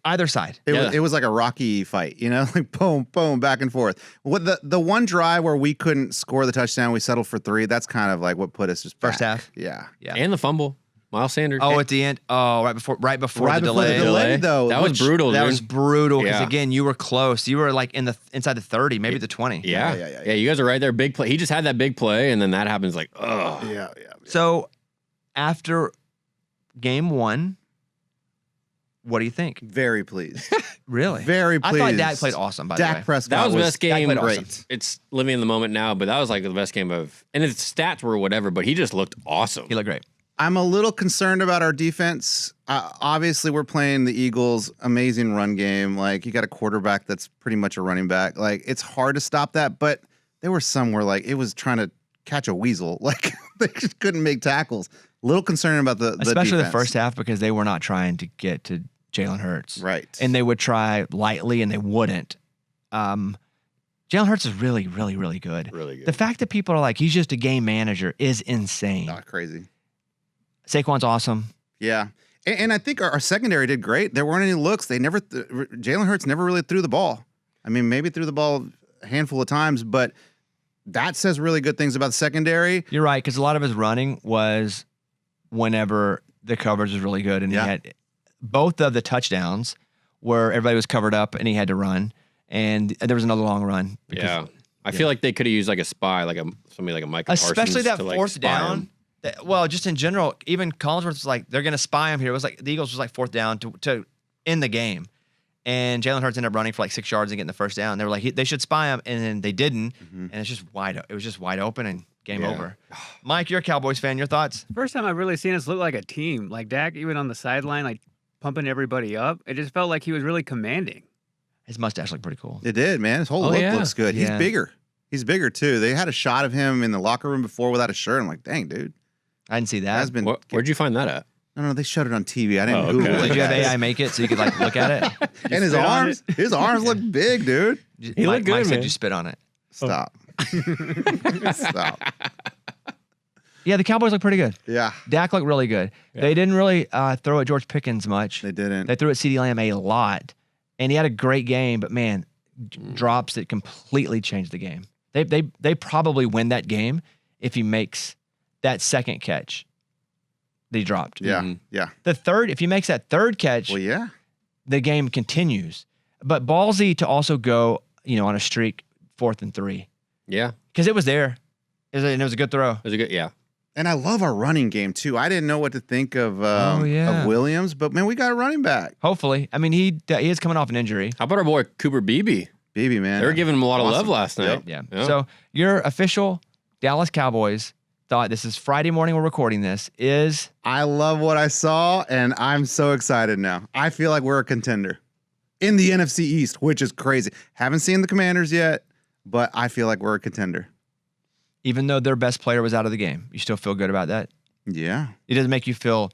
either side. It was like a Rocky fight, like boom, boom, back and forth. What the one drive where we couldn't score the touchdown, we settled for 3. That's kind of like what put us just First back. half? Yeah. And the fumble, Miles Sanders. Oh, at the end. Oh, right before Right the before delay. the delay, though. That was which- brutal. That dude. was brutal because Yeah. again, you were close. You were like inside the 30, maybe the 20. Yeah. Yeah. You guys are right there. Big play. He just had that big play, and then that happens. Like, oh, Yeah. So after game 1, what do you think? Very pleased. Really? Very I pleased. thought Dak played awesome. By the Dak way, Prescott that was the best game. played great. awesome. It's living in the moment now, but that was like the best game of. And his stats were whatever, but he just looked awesome. He looked great. I'm a little concerned about our defense. Obviously, we're playing the Eagles' amazing run game. Like, you got a quarterback that's pretty much a running back. Like, it's hard to stop that, but there were some where, like, it was trying to catch a weasel. Like, they just couldn't make tackles. Little concerned about the Especially the defense. first half because they were not trying to get to Jalen Hurts. Right. And they would try lightly and they wouldn't. Jalen Hurts is really, really, really good. Really good. The fact that people are like, he's just a game manager is insane. Not crazy. Saquon's awesome. Yeah. And I think our secondary did great. There weren't any looks. Jalen Hurts never really threw the ball. I mean, maybe threw the ball a handful of times, but that says really good things about the secondary. You're right, because a lot of his running was whenever the coverage was really good and Yeah. he had. both of the touchdowns where everybody was covered up and he had to run, and there was another long run. Yeah. I feel like they could have used like a spy, like somebody like a Micah Parsons. Especially that to, like, fourth spy down. him. Well, just in general, even Collinsworth was like, they're going to spy him here. It was like the Eagles was like fourth down to end the game. And Jalen Hurts ended up running for like 6 yards and getting the first down. They were like, they should spy him, and then they didn't. And it's just it was just wide open and game over. Mike, you're a Cowboys fan. Your thoughts? First time I've really seen us look like a team. Like Dak, even on the sideline, like pumping everybody up. It just felt like he was really commanding. His mustache looked pretty cool. It did, man. His whole look looks good. Yeah. He's bigger. He's bigger too. They had a shot of him in the locker room before without a shirt. I'm like, dang, dude. I didn't see that. Has been. Where'd you find that at? No, they showed it on TV. I didn't Oh, Google okay. it. Did you have guys. AI make it so you could like look at it? And his arms look big, dude. He Mike, looked good, Mike said man. you spit on it. Stop. Stop. Yeah, the Cowboys look pretty good. Yeah, Dak looked really good. They didn't really throw at George Pickens much. they didn't. They threw at CeeDee Lamb a lot, and he had a great game. But man, drops that completely changed the game. They probably win that game if he makes that second catch that he dropped. Yeah, yeah. The third, if he makes that third catch, Well, yeah. the game continues. But ballsy to also go, on a streak, 4th and 3, Yeah. because it was there, and it was a good throw. It was a good, yeah. And I love our running game too. I didn't know what to think of yeah. of Williams, but man, we got a running back. Hopefully, I mean he is coming off an injury. How about our boy Cooper Beebe? Baby, man. They were giving him a lot of love Awesome. last night. Yeah. Yeah. So your official Dallas Cowboys thought, this is Friday morning we're recording this, is I love what I saw, and I'm so excited now. I feel like we're a contender in the NFC East, which is crazy. Haven't seen the Commanders yet, but I feel like we're a contender. even though their best player was out of the game, you still feel good about that? Yeah. It doesn't make you feel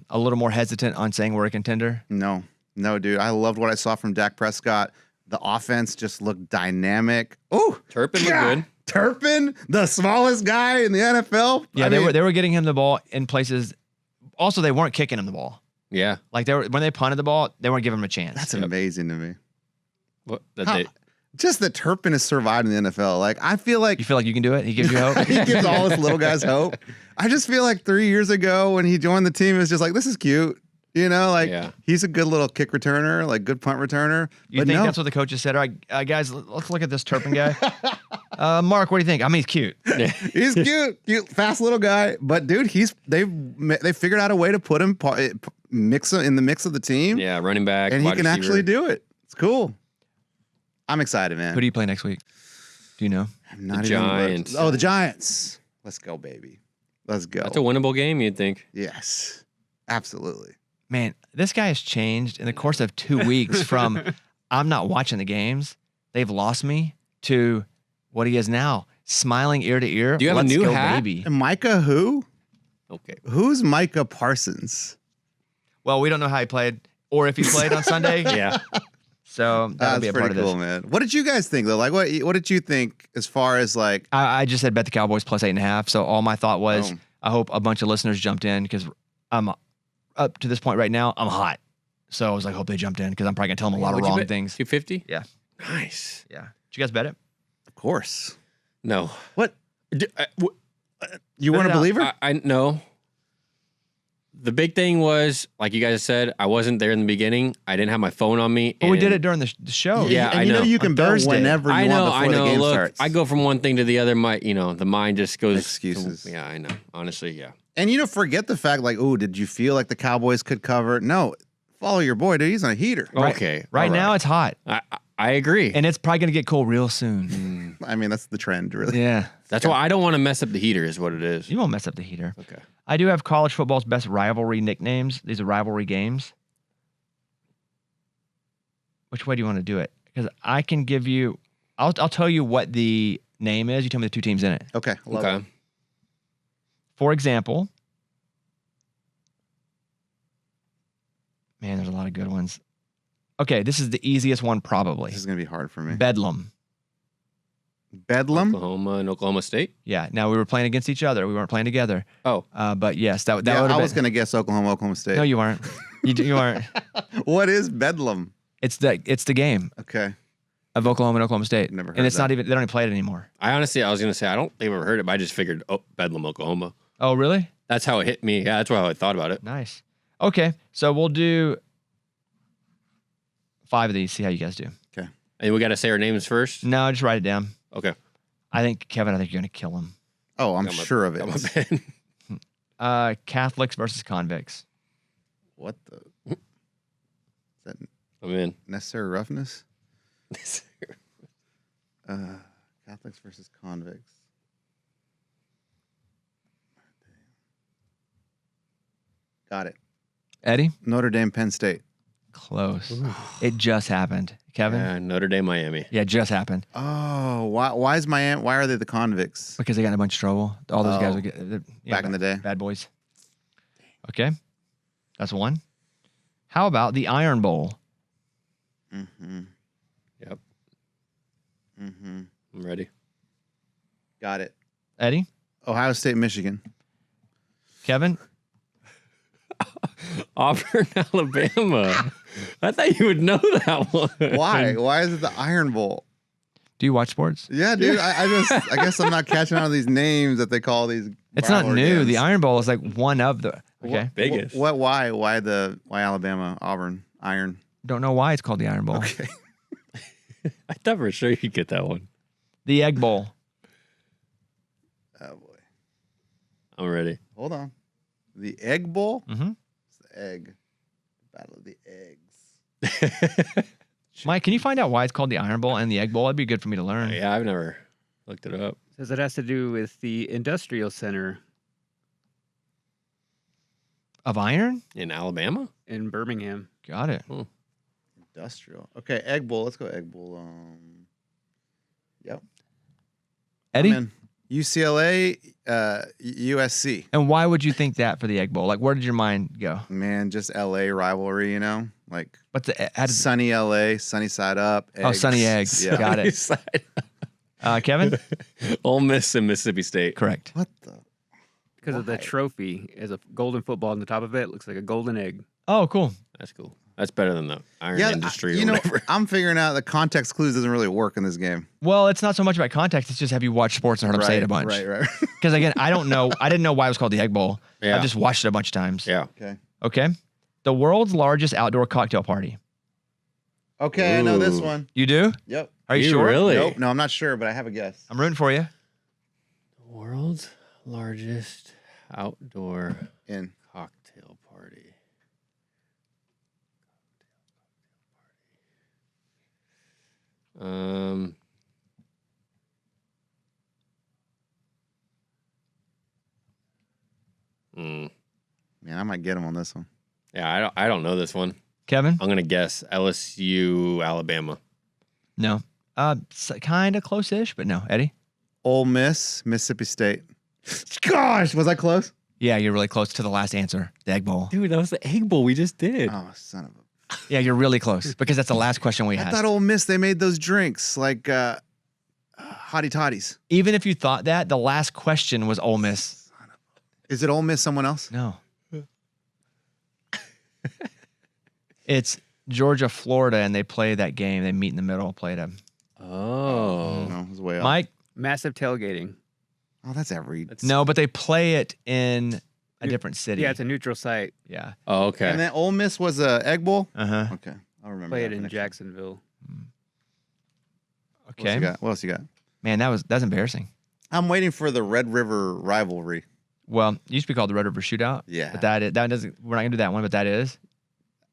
a little more hesitant on saying we're a contender? No, dude. I loved what I saw from Dak Prescott. The offense just looked dynamic. Oh, Turpin looked good. Turpin, the smallest guy in the NFL. Yeah, they were getting him the ball in places. Also, they weren't kicking him the ball. Yeah. Like when they punted the ball, they weren't giving him a chance. That's amazing to me. What? Just that Turpin has survived in the NFL. Like, I feel like You feel like you can do it? He gives you hope? he gives all his little guys hope. I just feel like 3 years ago when he joined the team, it was just like, this is cute. You know, like he's a good little kick returner, like good punt returner. You but think no. that's what the coaches said? All right, guys, let's look at this Turpin guy. Mark, what do you think? I mean, he's cute. He's cute, fast little guy. But dude, they figured out a way to put him mix in the mix of the team. Yeah, running back, and he wide can receiver. actually do it. It's cool. I'm excited, man. Who do you play next week? Do you know? I'm not The even Giants. Oh, the Giants. Let's go, baby. Let's go. That's a winnable game, you'd think. Yes, absolutely. Man, this guy has changed in the course of 2 weeks from I'm not watching the games, they've lost me, to what he is now, smiling ear to ear. Do you have a Let's new go, hat? baby. And Micah, who? Okay. Who's Micah Parsons? Well, we don't know how he played or if he played on Sunday. Yeah. So that'll That's be a pretty part of this. cool, man. What did you guys think though? Like, what did you think as far as like? I just said bet the Cowboys plus 8.5. So all my thought was, Oh. I hope a bunch of listeners jumped in because I'm up to this point right now, I'm hot. So I was like, hope they jumped in because I'm probably gonna tell them a lot of What'd you wrong bet? things. 250? Yeah. Nice. Yeah. Did you guys bet it? Of course. No. What? D- You weren't a out. believer? I no. The big thing was, like you guys said, I wasn't there in the beginning. I didn't have my phone on me. But we did and it during the show. Yeah, and I you know know. you can On bet Thursday. whenever you I know, want before the game Look, starts. I go from one thing to the other. The mind just goes Excuses. Yeah, I know. Honestly, yeah. And forget the fact like, oh, did you feel like the Cowboys could cover? No, follow your boy, dude. He's on a heater. Right- Okay. Right all now it's hot. I agree. And it's probably gonna get cool real soon. I mean, that's the trend, really. Yeah. That's why I don't want to mess up the heater, is what it is. You won't mess up the heater. Okay. I do have college football's best rivalry nicknames. These are rivalry games. Which way do you want to do it? Because I can give you, I'll tell you what the name is. You tell me the two teams in it. Okay. Love Okay. it. For example, man, there's a lot of good ones. Okay, this is the easiest one probably. This is gonna be hard for me. Bedlam. Bedlam. Oklahoma and Oklahoma State. Yeah. Now we were playing against each other. We weren't playing together. Oh. But yes, that Yeah, would have I was been. gonna guess Oklahoma State. No, you weren't. You weren't. What is Bedlam? It's the game Okay. of Oklahoma and Oklahoma State. Never heard and it's that. not even, they don't even play it anymore. I was going to say, I don't think I've ever heard it, but I just figured, Bedlam, Oklahoma. Oh, really? That's how it hit me. Yeah, that's how I thought about it. Nice. Okay, so we'll do 5 of these. See how you guys do. And we got to say our names first. No, just write it down. Okay. Kevin, I think you're gonna kill him. Oh, I'm Got my- sure of got my it. pen. Catholics versus convicts. What the? Is that I'm in. necessary roughness? Catholics versus convicts. Got it. Eddie, Notre Dame, Penn State. close. It just happened. Kevin, Yeah, Notre Dame, Miami. yeah, it just happened Oh, why is Miami? Why are they the convicts? because they got in a bunch of trouble. All those guys Oh. would get Back in the day. bad boys. Okay, that's one. How about the Iron Bowl? Mm-hmm. Yep. Mm-hmm. I'm ready. Got it. Eddie, Ohio State, Michigan. Kevin, Auburn, Alabama. I thought you would know that one. Why? Why is it the Iron Bowl? do you watch sports? Yeah, dude. I guess I'm not catching on to these names that they call these. It's not rivalry new. games. The Iron Bowl is like one of the. Okay, Biggest. What? Why? Why Alabama, Auburn, Iron? don't know why it's called the Iron Bowl. Okay. I thought for sure you'd get that one. The Egg Bowl. Oh boy. I'm ready. Hold on. The Egg Bowl. Mm-hmm. It's the egg. Battle of the eggs. Mike, can you find out why it's called the Iron Bowl and the Egg Bowl? That'd be good for me to learn. Yeah, I've never looked it up. Says it has to do with the industrial center Of iron? In Alabama? in Birmingham. Got it. Industrial. Okay, Egg Bowl. Let's go Egg Bowl. Yep. Eddie? I'm in. UCLA, USC. And why would you think that for the Egg Bowl? Like, where did your mind go? Man, just LA rivalry, you know? Like What's the how does, sunny LA, sunny side up. Oh, sunny eggs. Yeah. Got it. Kevin? Ole Miss and Mississippi State. Correct. What the? Because of the Why? trophy is a golden football on the top of it. Looks like a golden egg. Oh, cool. That's cool. That's better than the iron Yeah, industry you or know, whatever. I'm figuring out the context clues doesn't really work in this game. Well, it's not so much about context. It's just have you watched sports and heard him say it a bunch? Right. Because again, I don't know. I didn't know why it was called the Egg Bowl. Yeah. I just watched it a bunch of times. Yeah. Okay. Okay. The world's largest outdoor cocktail party. Okay, I know this Ooh. one. You do? Yep. Are you You sure? really? Nope. No, I'm not sure, but I have a guess. I'm rooting for you. World's largest outdoor In. cocktail party. Mm. Man, I might get him on this one. Yeah, I don't know this one. Kevin? I'm gonna guess LSU, Alabama. No. Kind of close-ish, but no. Eddie? Ole Miss, Mississippi State. Gosh, was I close? Yeah, you're really close to the last answer. The Egg Bowl. Dude, that was the Egg Bowl we just did. Oh, son of a. Yeah, you're really close because that's the last question we I had. thought Ole Miss, they made those drinks like hottie toddies. Even if you thought that, the last question was Ole Miss. Is it Ole Miss someone else? No. It's Georgia, Florida, and they play that game. They meet in the middle, play them. Oh. No, it was way off. Mike? Massive tailgating. Oh, that's every. No, but they play it in a different city. Yeah, it's a neutral site. Yeah. Oh, okay. And then Ole Miss was a Egg Bowl. Uh-huh. Okay, I'll remember. Play that it for in next time. Jacksonville. What else Okay. you got? What else you got? Man, that's embarrassing. I'm waiting for the Red River rivalry. Well, it used to be called the Red River Shootout. Yeah. But that doesn't, we're not going to do that one, but that is.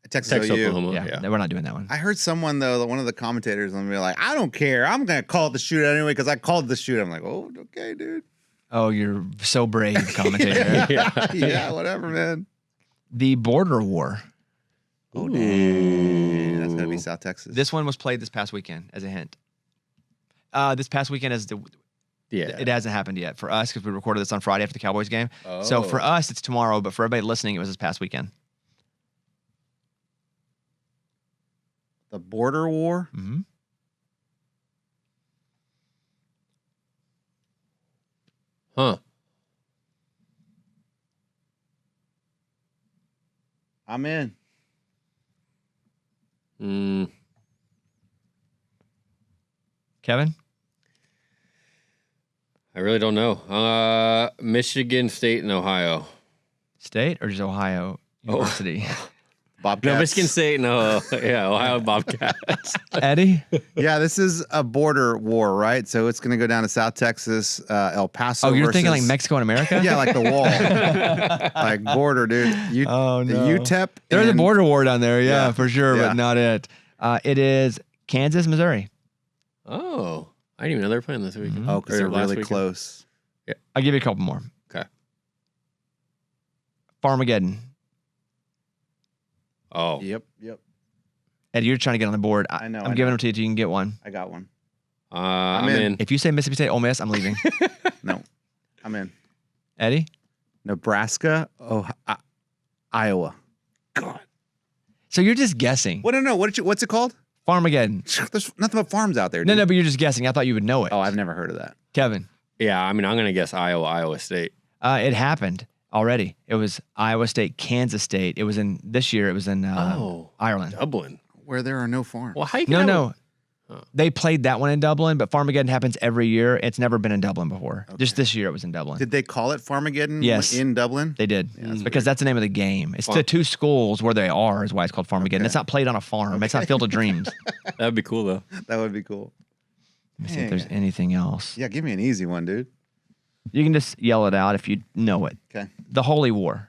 Texas Texas, OU. Oklahoma. Yeah, Yeah. we're not doing that one. I heard someone though, one of the commentators, on be like, "I don't care. I'm gonna call it the shootout anyway because I called the shootout." I'm like, "Oh, okay, dude." Oh, you're so brave, commentator. Yeah, whatever, man. The Border War. Oh, dang. That's gonna be South Texas. This one was played this past weekend, as a hint. This past weekend Yeah. it hasn't happened yet for us because we recorded this on Friday after the Cowboys game. So for us, it's tomorrow, but for everybody listening, it was this past weekend. the border war. Mm-hmm. Huh. I'm in. Kevin? I really don't know. Michigan State and Ohio. State or just Ohio? University. Bobcats. No, Michigan State. No, yeah, Ohio Bobcats. Eddie? Yeah, this is a border war, right? So it's going to go down to South Texas, El Paso. Oh, you're versus, thinking like Mexico and America? Yeah, like the wall, like border, dude. Oh, The no. UTEP. There's a and- border war down there, Yeah, for sure, yeah. but not it. It is Kansas, Missouri. Oh, I didn't even know they were playing this weekend. Oh, because Or they're last really weekend. close. I'll give you a couple more. Okay. Farmageddon. Oh, Yep. Eddie, you're trying to get on the board. I know, I'm I giving know. them to you. You can get one. I got one. I'm in. If you say Mississippi State, Ole Miss, I'm leaving. No, I'm in. Eddie? Nebraska, Iowa. So you're just guessing. What? No. What's it called? Farmageddon. There's nothing but farms out there. No, Dude. no, but you're just guessing. I thought you would know it. Oh, I've never heard of that. Kevin. Yeah, I mean, I'm gonna guess Iowa State. It happened already. It was Iowa State, Kansas State. It was this year, it was in Ireland. Dublin. Where there are no farms. Well, how you No, gonna- no. They played that one in Dublin, but Farmageddon happens every year. It's never been in Dublin before. Just this year it was in Dublin. Did they call it Farmageddon? Yes. In Dublin. They did. that's Because that's the name of the game. It's the two schools where they are is why it's called Farmageddon. Okay. It's not played on a farm. It's not Field of Dreams. That'd be cool though. That would be cool. Let me see if there's anything else. Yeah, give me an easy one, dude. You can just yell it out if you know it. Okay. The Holy War.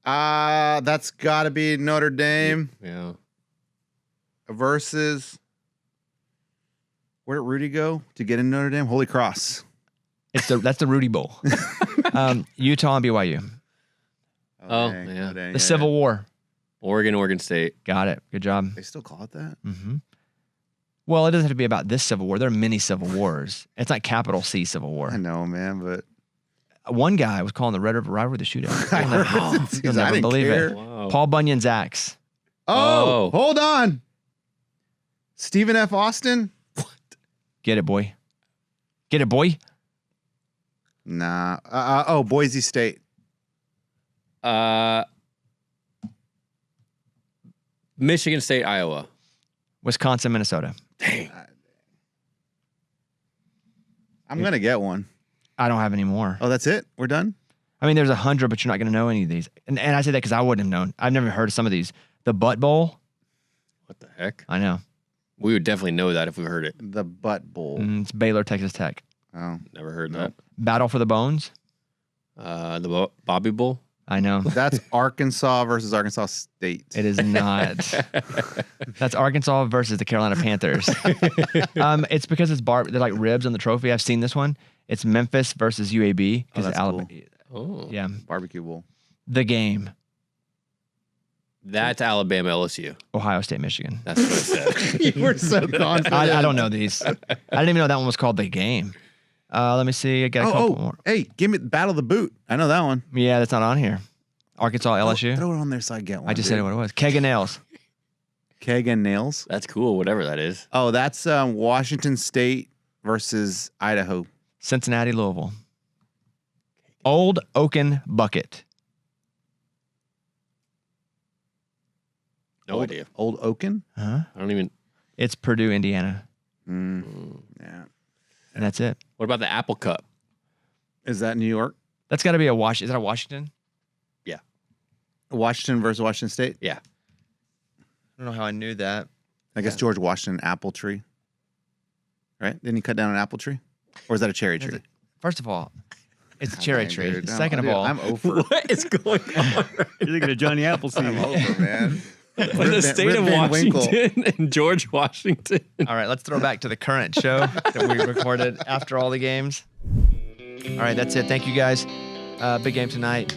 That's got to be Notre Dame Yeah. versus. Where did Rudy go to get in Notre Dame? Holy Cross. That's the Rudy Bowl. Utah and BYU. Oh, dang, yeah. dang, The Civil War. Oregon State. Got it. Good job. They still call it that? Mm-hmm. Well, it doesn't have to be about this Civil War. There are many Civil Wars. It's not capital C Civil War. I know, man, but One guy was calling the Red River Rivalry the shootout. I heard it. You'll I never didn't believe care. it. Wow. Paul Bunyan's axe. Oh, Oh. hold on. Stephen F. Austin? Get it, boy. Get it, boy. Nah. Boise State. Michigan State, Iowa. Wisconsin, Minnesota. I'm gonna get one. I don't have any more. Oh, that's it? We're done? I mean, there's 100, but you're not going to know any of these. And I say that because I wouldn't have known. I've never heard of some of these. The Butt Bowl. What the heck? I know. We would definitely know that if we heard it. The Butt Bowl. It's Baylor, Texas Tech. Oh. Never heard that. Battle for the Bones. The Bobby Bowl. I know. That's Arkansas versus Arkansas State. It is not. That's Arkansas versus the Carolina Panthers. It's because it's they're like ribs on the trophy. I've seen this one. It's Memphis versus UAB. Oh, that's Alabama. Oh. Yeah. Barbecue Bowl. The game. That's Alabama LSU. Ohio State, Michigan. That's what I said. You were so confident. I don't know these. I didn't even know that one was called The Game. Let me see. I got a couple more. Hey, give me Battle of the Boot. I know that one. Yeah, that's not on here. Arkansas, LSU. Throw it on there so I get one. I just said what it was. Keg and Nails. Keg and Nails. That's cool, whatever that is. Oh, that's Washington State versus Idaho. Cincinnati, Louisville. Old Oaken Bucket. No idea. Old Oaken? Huh? I don't even. It's Purdue, Indiana. Yeah. And that's it. What about the Apple Cup? Is that New York? That's got to be a Is that a Washington? Yeah. Washington versus Washington State? Yeah. I don't know how I knew that. I guess George Washington apple tree. Right? Didn't he cut down an apple tree? Or is that a cherry tree? First of all, it's a cherry Dang, tree. dude. No, Second of dude, all, I'm over. What is going on? You're thinking of Johnny Appleseed. I'm over, man. In the state of Washington and George Washington. all right, let's throw back to the current show that we recorded after all the games. All right, that's it. Thank you guys. Big game tonight.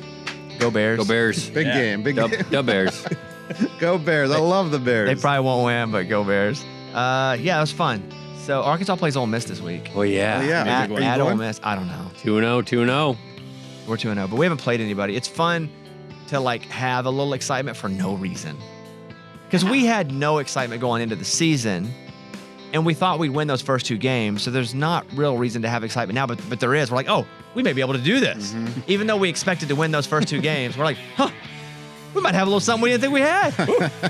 Go Bears. Go Bears. Big game. Big game. Dub Bears. Go Bears. I love the Bears. They probably won't win, but go Bears. Yeah, it was fun. So Arkansas plays Ole Miss this week. Oh, yeah. Oh, yeah. At, Are you at Ole going? Miss. I don't know. 2-0, 2-0. We're 2-0, but we haven't played anybody. It's fun to like have a little excitement for no reason. Because we had no excitement going into the season, and we thought we'd win those first two games. So there's not real reason to have excitement now, but there is. We're like, oh, we may be able to do this. Even though we expected to win those first two games, we're like, huh, we might have a little something we didn't think we had.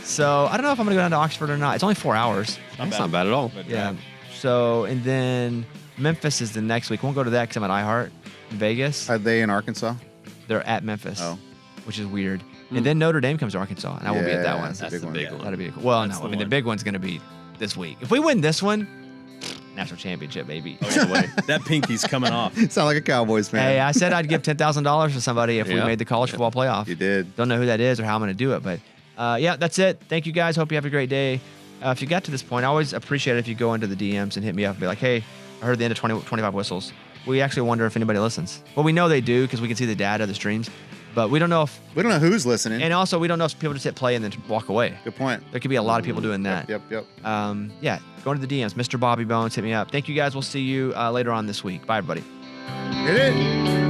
So I don't know if I'm going to go down to Oxford or not. It's only 4 hours. That's not bad at all. Yeah. So, and then Memphis is the next week. We won't go to that because I'm at iHeart in Vegas. Are they in Arkansas? They're at Memphis. Oh. which is weird. And then Notre Dame comes to Arkansas, and I won't be at that one. That's a big one. That'll be cool. Well, That's no, I the mean the one. big one's gonna be this week. If we win this one, national championship, baby. That pinky's coming off. Sound like a Cowboys fan. Hey, I said I'd give $10,000 to somebody if we Yeah. made the college football playoff. You did. Don't know who that is or how I'm going to do it, but yeah, that's it. Thank you guys. Hope you have a great day. If you got to this point, I always appreciate it if you go into the DMs and hit me up and be like, hey, I heard the end of 25 whistles. We actually wonder if anybody listens. Well, we know they do because we can see the data of the streams, but we don't know if, We don't know who's listening. and also we don't know if people just hit play and then walk away. Good point. There could be a lot of people doing that. Yep. Yeah, go into the DMs. Mr. Bobby Bones, hit me up. Thank you guys. We'll see you later on this week. Bye, everybody. Hit it.